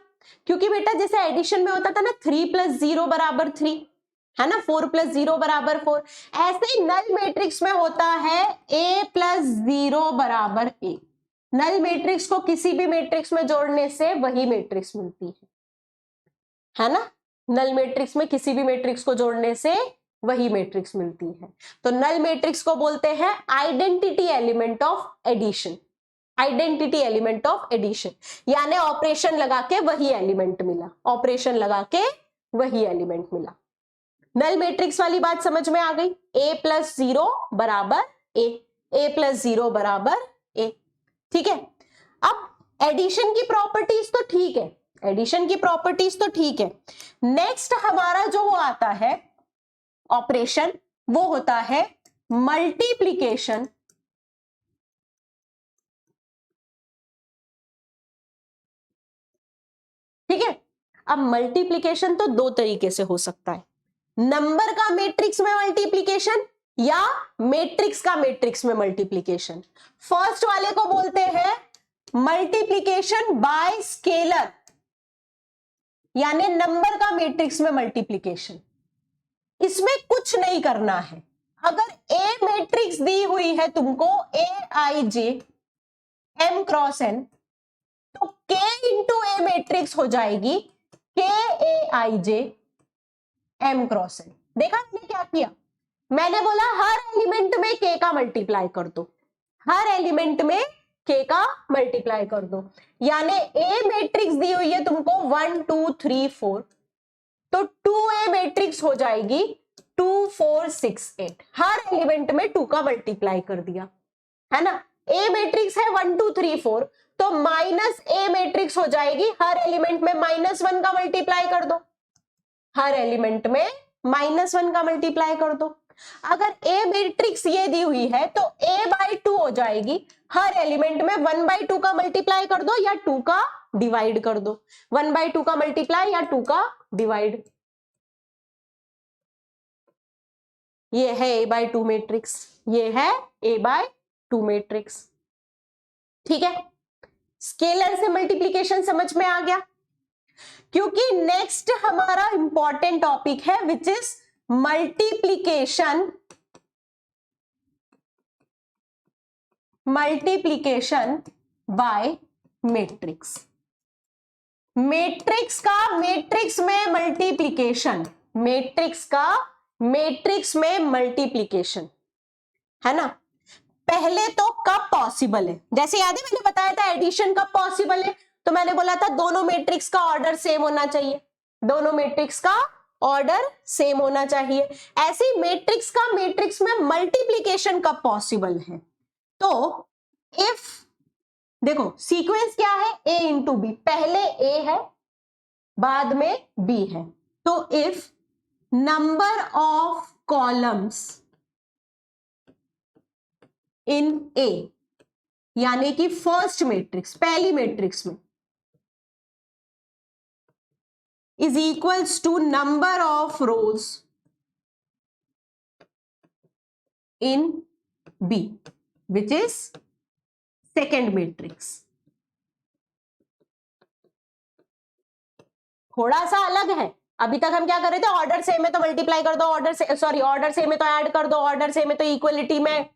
क्योंकि बेटा जैसे एडिशन में होता था ना 3 प्लस 0 बराबर 3, है ना, 4 प्लस 0 बराबर 4, ऐसे ही नल मैट्रिक्स में होता है a प्लस 0 बराबर a। नल मैट्रिक्स को किसी भी मैट्रिक्स में जोड़ने से वही मैट्रिक्स मिलती है ना, नल मैट्रिक्स में किसी भी मैट्रिक्स को जोड़ने से वही मैट्रिक्स मिलती है। तो नल मैट्रिक्स को बोलते हैं identity element of addition, identity element of addition, यानी ऑपरेशन लगा के वही एलिमेंट मिला, ऑपरेशन लगा के वही एलिमेंट मिला। नल मैट्रिक्स वाली बात समझ में आ गई, a प्लस 0 बराबर a प्लस 0 बराबर a। ठीक है, अब एडिशन की प्रॉपर्टीज तो ठीक है, एडिशन की प्रॉपर्टीज तो ठीक है। नेक्स्ट हमारा जो आता है ऑपरेशन वो होता है मल्टीप्लीकेशन। ठीक है, अब मल्टीप्लीकेशन तो दो तरीके से हो सकता है, नंबर का मैट्रिक्स में मल्टीप्लीकेशन या मैट्रिक्स का मैट्रिक्स में मल्टीप्लीकेशन। फर्स्ट वाले को बोलते हैं मल्टीप्लीकेशन बाय स्केलर, यानी नंबर का मैट्रिक्स में मल्टीप्लीकेशन। इसमें कुछ नहीं करना है। अगर ए मैट्रिक्स दी हुई है तुमको ए I J M cross N, तो k इंटू ए मैट्रिक्स हो जाएगी k A I J M cross N. देखा मैंने क्या किया? मैंने बोला हर एलिमेंट में k का मल्टीप्लाई कर दो, हर एलिमेंट में k का मल्टीप्लाई कर दो। यानी ए मैट्रिक्स दी हुई है तुमको 1 2 3 4, तो 2a मैट्रिक्स हो जाएगी 2 4 6 8। हर एलिमेंट में 2 का मल्टीप्लाई कर दिया, है ना। ए मैट्रिक्स है 1 2 3 4, तो माइनस ए मैट्रिक्स हो जाएगी, हर एलिमेंट में -1 का मल्टीप्लाई कर दो, हर एलिमेंट में -1 का मल्टीप्लाई कर दो। अगर ए मैट्रिक्स ये दी हुई है तो a/2 हो जाएगी, हर एलिमेंट में 1/2 का मल्टीप्लाई कर दो या 2 का डिवाइड कर दो, 1/2 का मल्टीप्लाई या 2 का डिवाइड। ये है a/2 मैट्रिक्स, ये है a/2 मैट्रिक्स। ठीक है, स्केलर से मल्टीप्लीकेशन समझ में आ गया। क्योंकि नेक्स्ट हमारा इंपॉर्टेंट टॉपिक है which is multiplication bye matrix. Matrix का मैट्रिक्स में मल्टीप्लीकेशन, मैट्रिक्स का मैट्रिक्स में मल्टीप्लीकेशन, है ना। पहले तो कब पॉसिबल है, जैसे याद है मैंने बताया था एडिशन कब पॉसिबल है, तो मैंने बोला था दोनों मैट्रिक्स का ऑर्डर सेम होना चाहिए, दोनों मैट्रिक्स का ऑर्डर सेम होना चाहिए। ऐसे मैट्रिक्स का मैट्रिक्स में मल्टीप्लीकेशन कब पॉसिबल है, तो इफ देखो सीक्वेंस क्या है a इंटू बी, पहले a है बाद में b है, तो if number of columns in A, यानी कि फर्स्ट मैट्रिक्स पहली मैट्रिक्स में, is equals to number of rows in B which is second matrix. थोड़ा सा अलग है, अभी तक हम क्या कर रहे थे, ऑर्डर सेम है तो मल्टीप्लाई कर दो, ऑर्डर सेम है तो ऐड कर दो, ऑर्डर सेम है तो इक्वलिटी में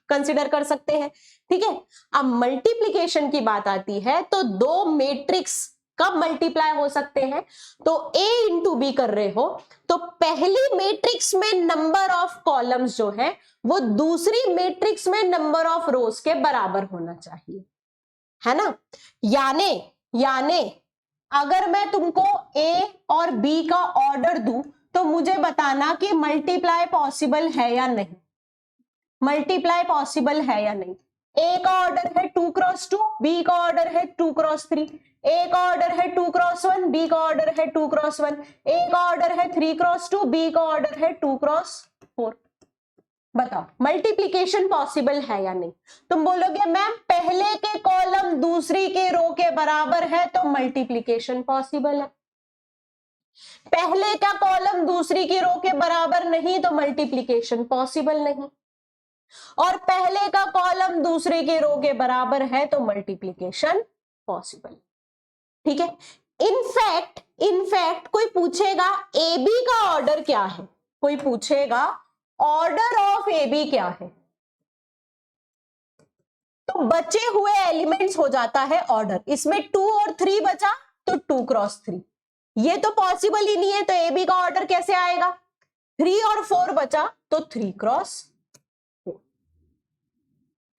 कंसिडर कर सकते हैं। ठीक है, अब मल्टीप्लीकेशन की बात आती है तो दो मैट्रिक्स कब मल्टीप्लाई हो सकते हैं, तो a इंटू बी कर रहे हो तो पहली मैट्रिक्स में नंबर ऑफ कॉलम्स जो है वो दूसरी मैट्रिक्स में नंबर ऑफ रोज के बराबर होना चाहिए, है ना। यानी अगर मैं तुमको a और b का ऑर्डर दूं तो मुझे बताना कि मल्टीप्लाई पॉसिबल है या नहीं, मल्टीप्लाई पॉसिबल है या नहीं। a का ऑर्डर है 2 क्रॉस 2, b का ऑर्डर है 2 क्रॉस 3, a का ऑर्डर है 2 क्रॉस 1, b का ऑर्डर है 2 क्रॉस 1, a का ऑर्डर है 3 क्रॉस 2, b का ऑर्डर है 2 क्रॉस 4। बताओ मल्टीप्लीकेशन पॉसिबल है या नहीं। तुम बोलोगे मैम पहले के कॉलम दूसरी के रो के बराबर है तो मल्टीप्लीकेशन पॉसिबल है, पहले का कॉलम दूसरी की रो के बराबर नहीं तो मल्टीप्लीकेशन पॉसिबल नहीं, और पहले का कॉलम दूसरे के रो के बराबर है तो मल्टीप्लीकेशन पॉसिबल। ठीक है, इनफैक्ट कोई पूछेगा ए बी का ऑर्डर क्या है, कोई पूछेगा ऑर्डर ऑफ ए बी क्या है, तो बचे हुए एलिमेंट्स हो जाता है ऑर्डर। इसमें 2 और 3 बचा तो 2 क्रॉस 3, ये तो पॉसिबल ही नहीं है, तो ए बी का ऑर्डर कैसे आएगा। 3 और 4 बचा तो 3 क्रॉस 4।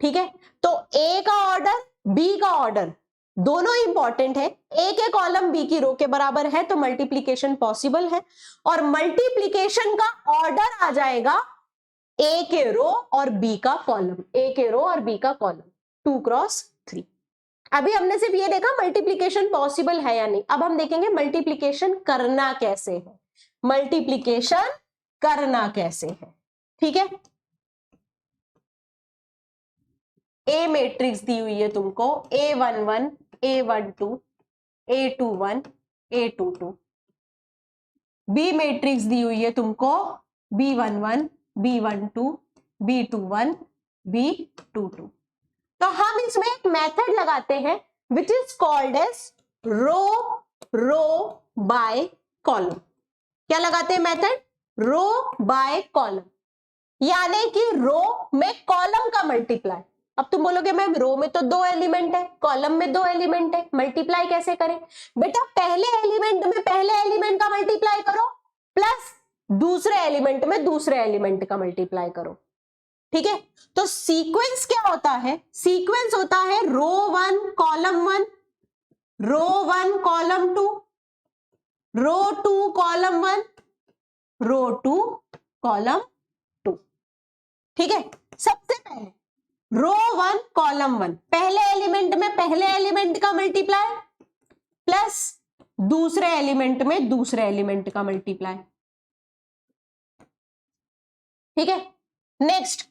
ठीक है, तो ए का ऑर्डर बी का ऑर्डर दोनों इंपॉर्टेंट है, ए के कॉलम बी की रो के बराबर है तो मल्टीप्लीकेशन पॉसिबल है, और मल्टीप्लीकेशन का ऑर्डर आ जाएगा ए के रो और बी का कॉलम, ए के रो और बी का कॉलम 2 क्रॉस 3। अभी हमने सिर्फ ये देखा मल्टीप्लीकेशन पॉसिबल है या नहीं, अब हम देखेंगे मल्टीप्लीकेशन करना कैसे है, मल्टीप्लीकेशन करना कैसे है। ठीक है, ए मैट्रिक्स दी हुई है तुमको A11 A12 A21 A22, B matrix दी हुई है तुमको B11 B12 B21 B22। तो हम इसमें एक मेथड लगाते हैं which is called as row by column. क्या लगाते हैं मेथड? रो बाय कॉलम, यानी कि रो में कॉलम का मल्टीप्लाई। अब तुम बोलोगे मैम रो में तो 2 एलिमेंट है, कॉलम में 2 एलिमेंट है, मल्टीप्लाई कैसे करें? बेटा पहले एलिमेंट में पहले एलिमेंट का मल्टीप्लाई करो प्लस दूसरे एलिमेंट में दूसरे एलिमेंट का मल्टीप्लाई करो। ठीक है, तो सीक्वेंस क्या होता है? सीक्वेंस होता है रो 1 कॉलम 1, रो 1 कॉलम 2, रो 2 कॉलम 1, रो 2 कॉलम 2। ठीक है, सबसे पहले रो 1 कॉलम 1, पहले एलिमेंट में पहले एलिमेंट का मल्टीप्लाई प्लस दूसरे एलिमेंट में दूसरे एलिमेंट का मल्टीप्लाई। ठीक है, नेक्स्ट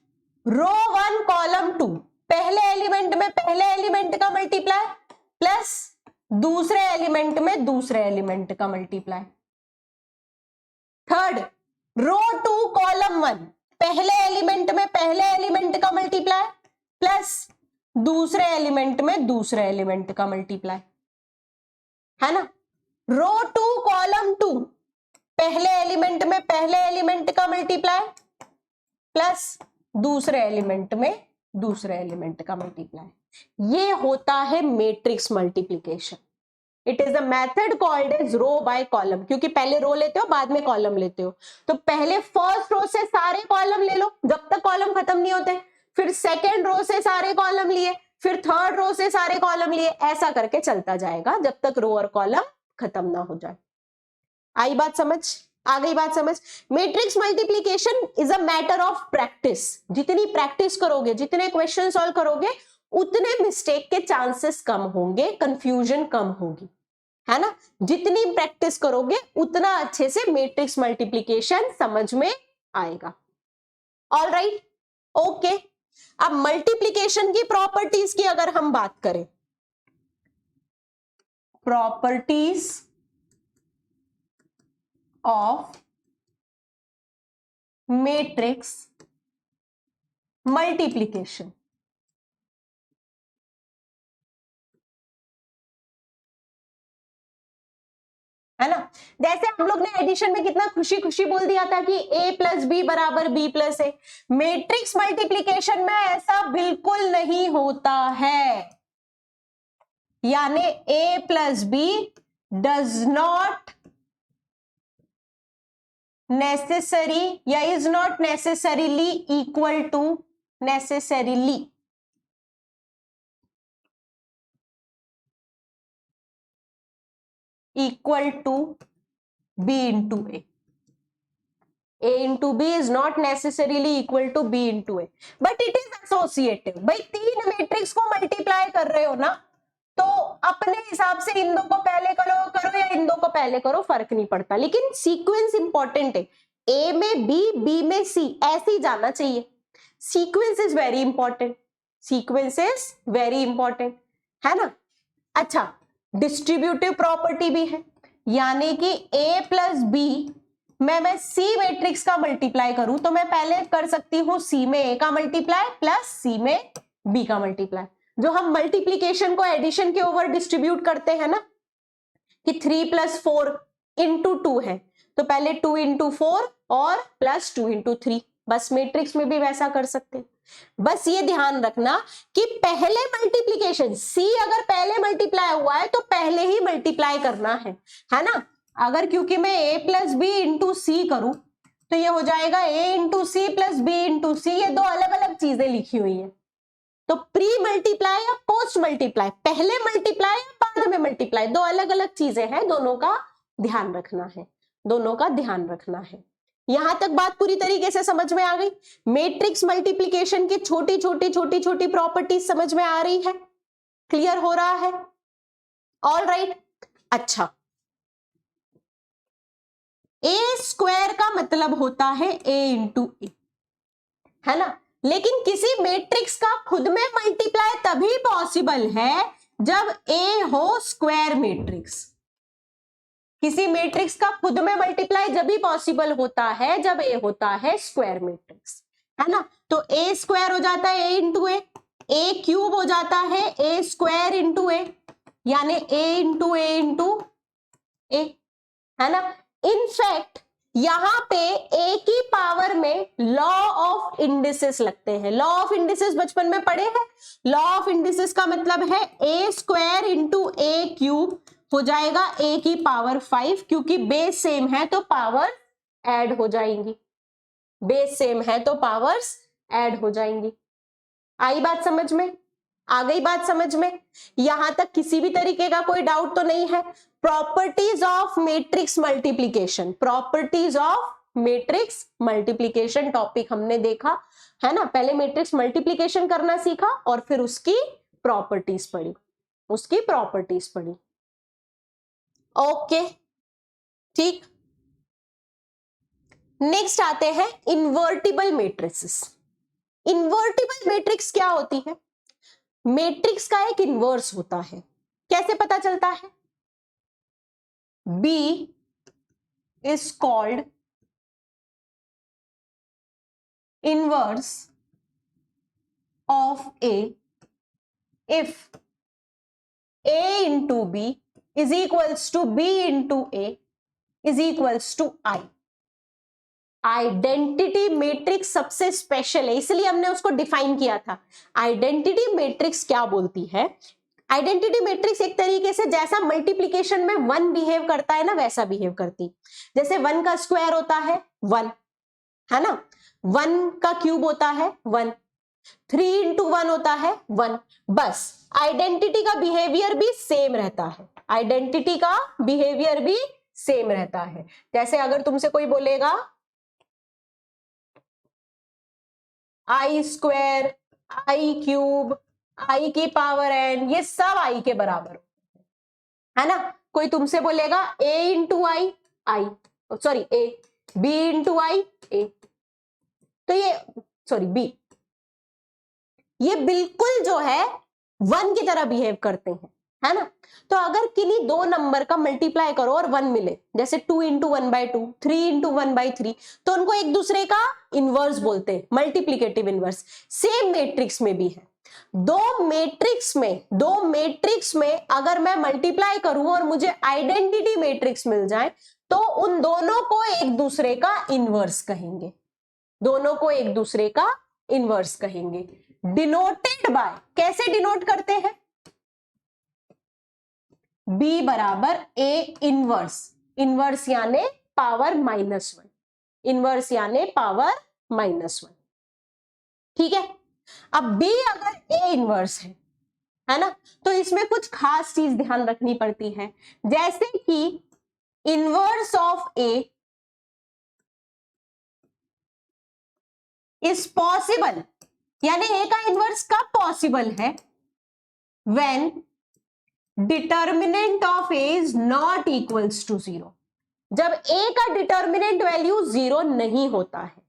रो 1 कॉलम 2, पहले एलिमेंट में पहले एलिमेंट का मल्टीप्लाई प्लस दूसरे एलिमेंट में दूसरे एलिमेंट का मल्टीप्लाई। थर्ड रो 2 कॉलम 1, पहले एलिमेंट में पहले एलिमेंट का मल्टीप्लाई प्लस दूसरे एलिमेंट में दूसरे एलिमेंट का मल्टीप्लाई, है ना। रो 2 कॉलम 2, पहले एलिमेंट में पहले एलिमेंट का मल्टीप्लाई प्लस दूसरे एलिमेंट में दूसरे एलिमेंट का मल्टीप्लाई। ये होता है matrix multiplication. It is a method called as row by column, क्योंकि पहले रो लेते हो बाद में कॉलम लेते हो। तो पहले फर्स्ट रो से सारे कॉलम ले लो जब तक कॉलम खत्म नहीं होते, फिर सेकेंड रो से सारे कॉलम लिए, फिर थर्ड रो से सारे कॉलम लिए, ऐसा करके चलता जाएगा जब तक रो और कॉलम खत्म ना हो जाए। आई बात समझ? आ गई बात समझ? Matrix multiplication is a matter of practice. जितनी प्रैक्टिस करोगे, जितने क्वेश्चन सॉल्व करोगे, उतने मिस्टेक के चांसेस कम होंगे, कंफ्यूजन कम होगी, है ना। जितनी प्रैक्टिस करोगे उतना अच्छे से मैट्रिक्स मल्टीप्लिकेशन समझ में आएगा। All right, okay. अब मल्टीप्लिकेशन की प्रॉपर्टीज की अगर हम बात करें, प्रॉपर्टीज ऑफ मैट्रिक्स मल्टीप्लिकेशन, है ना। जैसे हम लोग ने एडिशन में कितना खुशी खुशी बोल दिया था कि a प्लस बी बराबर b plus A. Matrix multiplication में ऐसा बिल्कुल नहीं होता है, यानी a plus B does not necessary या is not necessarily equal to, necessarily equal to b into a. a into b is not necessarily equal to b into a, but it is associative। भाई तीन matrix को multiply कर रहे हो ना, तो अपने हिसाब से इन दो को पहले करो या इन दो को पहले करो, फर्क नहीं पड़ता, लेकिन सीक्वेंस इंपॉर्टेंट है। a में b, b में c, ऐसे ही जाना चाहिए। Sequence is very important, sequence is very important, है ना। अच्छा, डिस्ट्रीब्यूटिव प्रॉपर्टी भी है, यानी कि a प्लस बी में मैं c मैट्रिक्स का मल्टीप्लाई करूं तो मैं पहले कर सकती हूं c में a का मल्टीप्लाई प्लस c में b का मल्टीप्लाई। जो हम मल्टीप्लीकेशन को एडिशन के ओवर डिस्ट्रीब्यूट करते हैं ना, कि 3 प्लस 4 इंटू 2 है, तो पहले 2 इंटू 4 और प्लस 2 इंटू 3, बस मैट्रिक्स में भी वैसा कर सकते हैं। बस ये ध्यान रखना कि पहले मल्टीप्लिकेशन c अगर पहले मल्टीप्लाई हुआ है तो पहले ही मल्टीप्लाई करना है ना। अगर क्योंकि मैं a plus B into C करूं तो ये हो जाएगा a into C plus B into C, ये दो अलग अलग चीजें लिखी हुई है। तो प्री मल्टीप्लाई या पोस्ट मल्टीप्लाई, पहले मल्टीप्लाई या बाद में मल्टीप्लाई, दो अलग अलग चीजें हैं, दोनों का ध्यान रखना है, दोनों का ध्यान रखना है। यहां तक बात पूरी तरीके से समझ में आ गई? मैट्रिक्स मल्टीप्लिकेशन की छोटी छोटी प्रॉपर्टीज समझ में आ रही है? क्लियर हो रहा है? All right. अच्छा, ए स्क्वायर का मतलब होता है a इंटू ए, है ना। लेकिन किसी मैट्रिक्स का खुद में मल्टीप्लाई तभी पॉसिबल है जब a हो स्क्वायर मैट्रिक्स। किसी मैट्रिक्स का खुद में मल्टीप्लाई जब भी पॉसिबल होता है जब a होता है स्क्वायर मैट्रिक्स। है ना। तो ए स्क्वायर हो जाता है ए इंटू ए क्यूब हो जाता है ए स्क्वायर इंटू ए, यानी ए इंटू ए, है ना। इनफैक्ट यहां पे ए की पावर में लॉ ऑफ इंडिसेस लगते हैं। लॉ ऑफ इंडिसेस बचपन में पढ़े हैं। लॉ ऑफ इंडिसेस का मतलब है ए स्क्वायर इंटू ए क्यूब हो जाएगा ए की पावर 5, क्योंकि बेस सेम है तो पावर ऐड हो जाएंगी, बेस सेम है तो पावर्स ऐड हो जाएंगी। आई बात समझ में? आ गई बात समझ में? यहां तक किसी भी तरीके का कोई डाउट तो नहीं है? Properties of matrix multiplication, properties of matrix multiplication topic हमने देखा है ना। पहले मैट्रिक्स मल्टीप्लीकेशन करना सीखा और फिर उसकी प्रॉपर्टीज पढ़ी, उसकी प्रॉपर्टीज पढ़ी। ओके ठीक। नेक्स्ट आते हैं इन्वर्टिबल मैट्रिसेस। इन्वर्टिबल मैट्रिक्स क्या होती है? मैट्रिक्स का एक इन्वर्स होता है। कैसे पता चलता है? B is called inverse of A if A into B is equals to B into A is equals to I। Identity matrix सबसे स्पेशल है, इसलिए हमने उसको डिफाइन किया था। आइडेंटिटी मैट्रिक्स क्या बोलती है? आइडेंटिटी मैट्रिक्स एक तरीके से जैसा मल्टीप्लिकेशन में 1 बिहेव करता है ना, वैसा बिहेव करती। जैसे 1 का स्क्वायर होता है 1, है ना। 1 का क्यूब होता है 1, 3 इंटू 1 होता है 1। बस आइडेंटिटी का बिहेवियर भी सेम रहता है, आइडेंटिटी का बिहेवियर भी सेम रहता है। जैसे अगर तुमसे कोई बोलेगा आई स्क्वायर, आई क्यूब, आई की पावर n, ये सब आई के बराबर है ना। कोई तुमसे बोलेगा a into I, sorry a, b into I a, तो ये सॉरी b, ये बिल्कुल जो है 1 की तरह बिहेव करते हैं, है ना। तो अगर किन्हीं दो नंबर का मल्टीप्लाई करो और 1 मिले, जैसे 2 इंटू 1/2, 3 इंटू 1/3, तो उनको एक दूसरे का इनवर्स बोलते हैं, मल्टीप्लिकेटिव इनवर्स। सेम मैट्रिक्स में भी है। दो मैट्रिक्स में अगर मैं मल्टीप्लाई करूं और मुझे आइडेंटिटी मैट्रिक्स मिल जाए, तो उन दोनों को एक दूसरे का इनवर्स कहेंगे, दोनों को एक दूसरे का इनवर्स कहेंगे। डिनोटेड बाय, कैसे डिनोट करते हैं? B बराबर A इनवर्स, इनवर्स यानी पावर -1, इनवर्स यानी पावर -1, ठीक है। अब B अगर A इनवर्स है ना, तो इसमें कुछ खास चीज ध्यान रखनी पड़ती है। जैसे कि inverse of A is possible, यानी A का इनवर्स कब पॉसिबल है? When determinant of A is not equals to 0, जब A का डिटर्मिनेंट वैल्यू 0 नहीं होता है।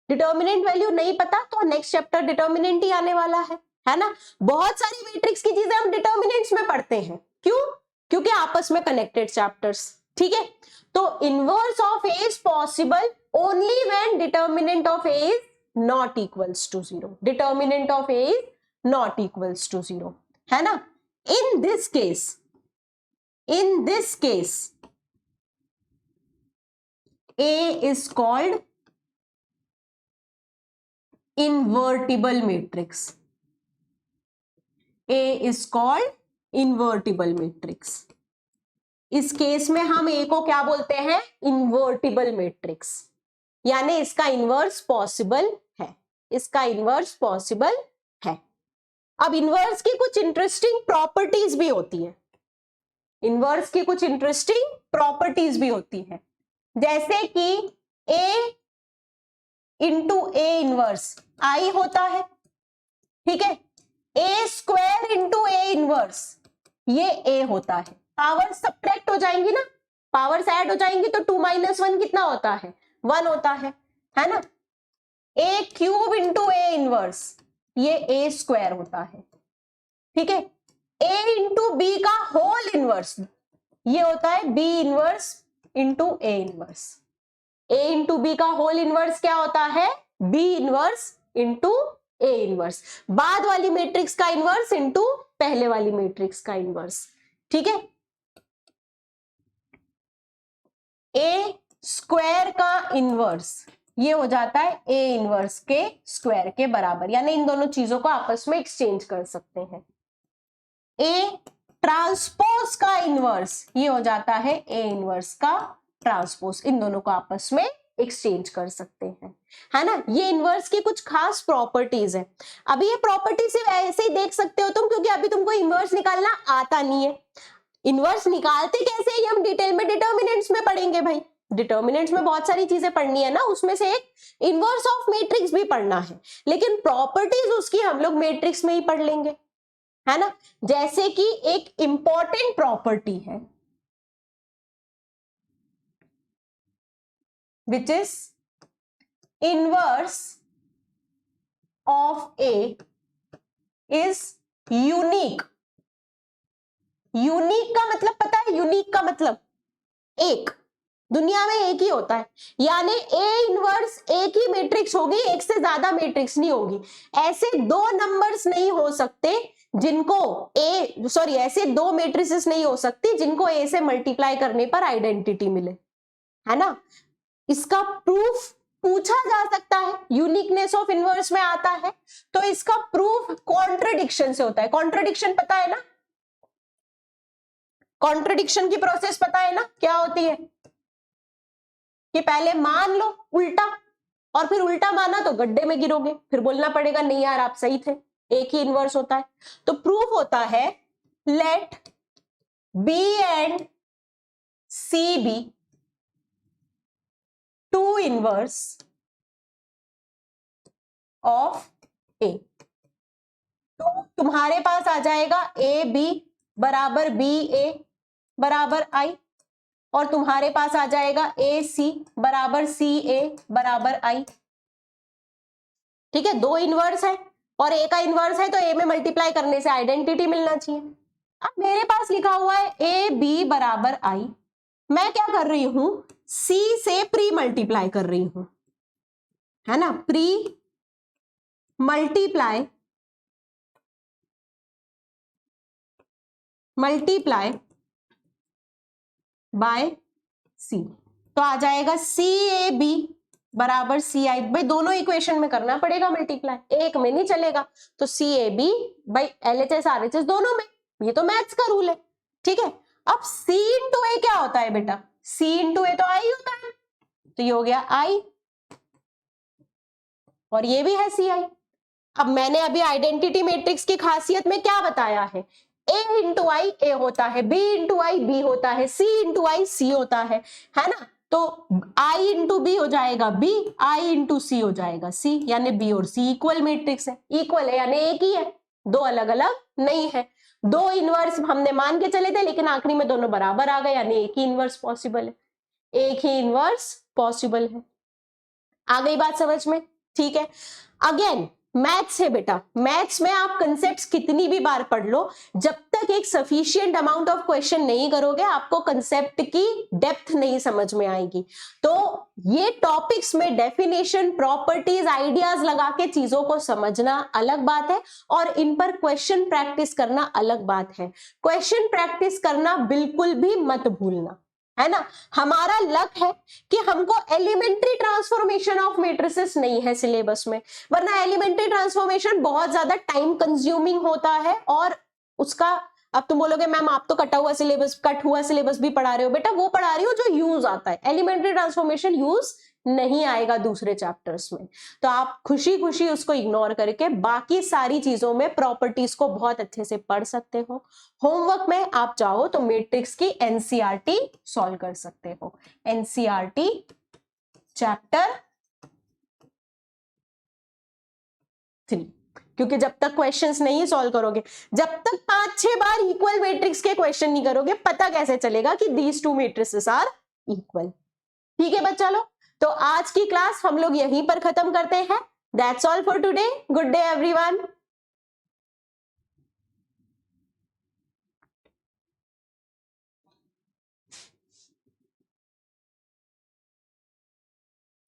डिटर्मिनेंट वैल्यू नहीं पता तो नेक्स्ट चैप्टर डिटर्मिनेंट ही आने वाला है ना। बहुत सारी मैट्रिक्स की चीजें हम डिटर्मिनेंट्स में पढ़ते हैं, क्यों? क्योंकि आपस में कनेक्टेड चैप्टर्स, ठीक है। तो inverse of A is possible only when determinant of A is not equals to 0, determinant of A is not equals to 0, है ना। In this case, A is called invertible matrix. A is called invertible matrix. इस case में हम A को क्या बोलते हैं? Invertible matrix, यानी इसका इनवर्स पॉसिबल है, इसका इनवर्स पॉसिबल है। अब इनवर्स की कुछ इंटरेस्टिंग प्रॉपर्टीज भी होती है, इनवर्स की कुछ इंटरेस्टिंग प्रॉपर्टीज भी होती है। जैसे कि A into A inverse I होता है, ठीक है। A square into A inverse ये A होता है। पावर सब्ट्रैक्ट हो जाएंगी ना, पावर्स ऐड हो जाएंगी, तो 2 - 1 कितना होता है? 1 होता है ना। A cube into A inverse ये A स्क्वायर होता है, ठीक है। A इंटू B का होल इनवर्स ये होता है B inverse into A inverse. A into B का होल इनवर्स क्या होता है? B inverse into A inverse, बाद वाली मैट्रिक्स का इनवर्स इंटू पहले वाली मैट्रिक्स का इनवर्स। ठीक है, ए स्क्वायर का इनवर्स ये हो जाता है ए इनवर्स के स्क्वायर के बराबर, यानी इन दोनों चीजों को आपस में एक्सचेंज कर सकते हैं। ए ट्रांसपोज का इनवर्स ये हो जाता है ए इनवर्स का ट्रांसपोज, इन दोनों को आपस में एक्सचेंज कर सकते हैं, है ना। ये इनवर्स की कुछ खास प्रॉपर्टीज है। अभी ये प्रॉपर्टी सिर्फ ऐसे ही देख सकते हो तुम, क्योंकि अभी तुमको इनवर्स निकालना आता नहीं है। इनवर्स निकालते कैसे ये हम डिटेल में डिटर्मिनेंट्स में पढ़ेंगे भाई, डिटर्मिनेंट्स में बहुत सारी चीजें पढ़नी है ना, उसमें से एक इनवर्स ऑफ मैट्रिक्स भी पढ़ना है, लेकिन प्रॉपर्टीज उसकी हम लोग मैट्रिक्स में ही पढ़ लेंगे, है ना। जैसे कि एक इंपॉर्टेंट प्रॉपर्टी है which is inverse of A is unique। Unique का मतलब पता है, यूनिक का मतलब एक, दुनिया में एक ही होता है, यानी ए इनवर्स एक ही मैट्रिक्स होगी, एक से ज्यादा मैट्रिक्स नहीं होगी। ऐसे दो नंबर्स नहीं हो सकते जिनको ऐसे दो मैट्रिसेस नहीं हो सकती जिनको ए से मल्टीप्लाई करने पर आइडेंटिटी मिले, है ना। इसका प्रूफ पूछा जा सकता है, यूनिकनेस ऑफ इनवर्स में आता है, तो इसका प्रूफ कॉन्ट्रडिक्शन से होता है। कॉन्ट्रडिक्शन पता है ना, कॉन्ट्रडिक्शन की प्रोसेस पता है ना क्या होती है, कि पहले मान लो उल्टा, और फिर उल्टा माना तो गड्ढे में गिरोगे, फिर बोलना पड़ेगा नहीं यार आप सही थे, एक ही इनवर्स होता है। तो प्रूफ होता है let B and C be two inverse of A. तो तुम्हारे पास आ जाएगा ए बी बराबर बी ए बराबर आई, और तुम्हारे पास आ जाएगा ए सी बराबर सी ए बराबर आई। ठीक है, दो इनवर्स है और ए का इनवर्स है, तो ए में मल्टीप्लाई करने से आइडेंटिटी मिलना चाहिए। अब मेरे पास लिखा हुआ है ए बी बराबर आई, मैं क्या कर रही हूं, सी से प्री मल्टीप्लाई कर रही हूं, है ना, प्री मल्टीप्लाई बाय सी, तो आ जाएगा सी ए बी बराबर सी आई। भाई दोनों इक्वेशन में करना पड़ेगा मल्टीप्लाई, एक में नहीं चलेगा। तो C A B by LHS RHS दोनों में, ये तो मैथ्स का रूल है। ठीक है, अब सी इंटू ए क्या होता है बेटा, सी इंटू ए तो आई होता है, तो ये हो गया आई, और ये भी है सी आई। अब मैंने अभी आइडेंटिटी मैट्रिक्स की खासियत में क्या बताया है, ए इंटू आई ए होता है, बी इंटू आई बी होता है, सी इंटू आई सी होता है ना। तो आई इंटू बी हो जाएगा बी, आई इंटू सी हो जाएगा सी, यानी बी और सी इक्वल मैट्रिक्स है। इक्वल है यानी एक ही है, दो अलग अलग नहीं है। दो इनवर्स हमने मान के चले थे, लेकिन आखिरी में दोनों बराबर आ गए, यानी एक ही इनवर्स पॉसिबल है, एक ही इनवर्स पॉसिबल है। आ गई बात समझ में? ठीक है, अगेन मैथ्स है बेटा, मैथ्स में आप कंसेप्ट्स कितनी भी बार पढ़ लो, जब तक एक सफिशिएंट अमाउंट ऑफ क्वेश्चन नहीं करोगे आपको कंसेप्ट की डेप्थ नहीं समझ में आएगी। तो ये टॉपिक्स में डेफिनेशन, प्रॉपर्टीज, आइडियाज लगा के चीजों को समझना अलग बात है, और इन पर क्वेश्चन प्रैक्टिस करना अलग बात है। क्वेश्चन प्रैक्टिस करना बिल्कुल भी मत भूलना, है ना। हमारा लक है कि हमको एलिमेंट्री ट्रांसफॉर्मेशन ऑफ मैट्रिसेस नहीं है सिलेबस में, वरना एलिमेंट्री ट्रांसफॉर्मेशन बहुत ज्यादा टाइम कंज्यूमिंग होता है, और उसका अब तुम बोलोगे मैम आप तो कट हुआ सिलेबस भी पढ़ा रहे हो। बेटा वो पढ़ा रही हो जो यूज आता है, एलिमेंट्री ट्रांसफॉर्मेशन यूज नहीं आएगा दूसरे चैप्टर्स में, तो आप खुशी खुशी उसको इग्नोर करके बाकी सारी चीजों में प्रॉपर्टीज को बहुत अच्छे से पढ़ सकते हो। होमवर्क में आप चाहो तो मैट्रिक्स की एनसीईआरटी सॉल्व कर सकते हो, एनसीईआरटी चैप्टर 3, क्योंकि जब तक क्वेश्चंस नहीं सॉल्व करोगे, जब तक 5-6 बार इक्वल मैट्रिक्स के क्वेश्चन नहीं करोगे, पता कैसे चलेगा कि these two matrices are equal. ठीक है बच्चा लोग, तो आज की क्लास हम लोग यहीं पर खत्म करते हैं। That's all for today, good day everyone.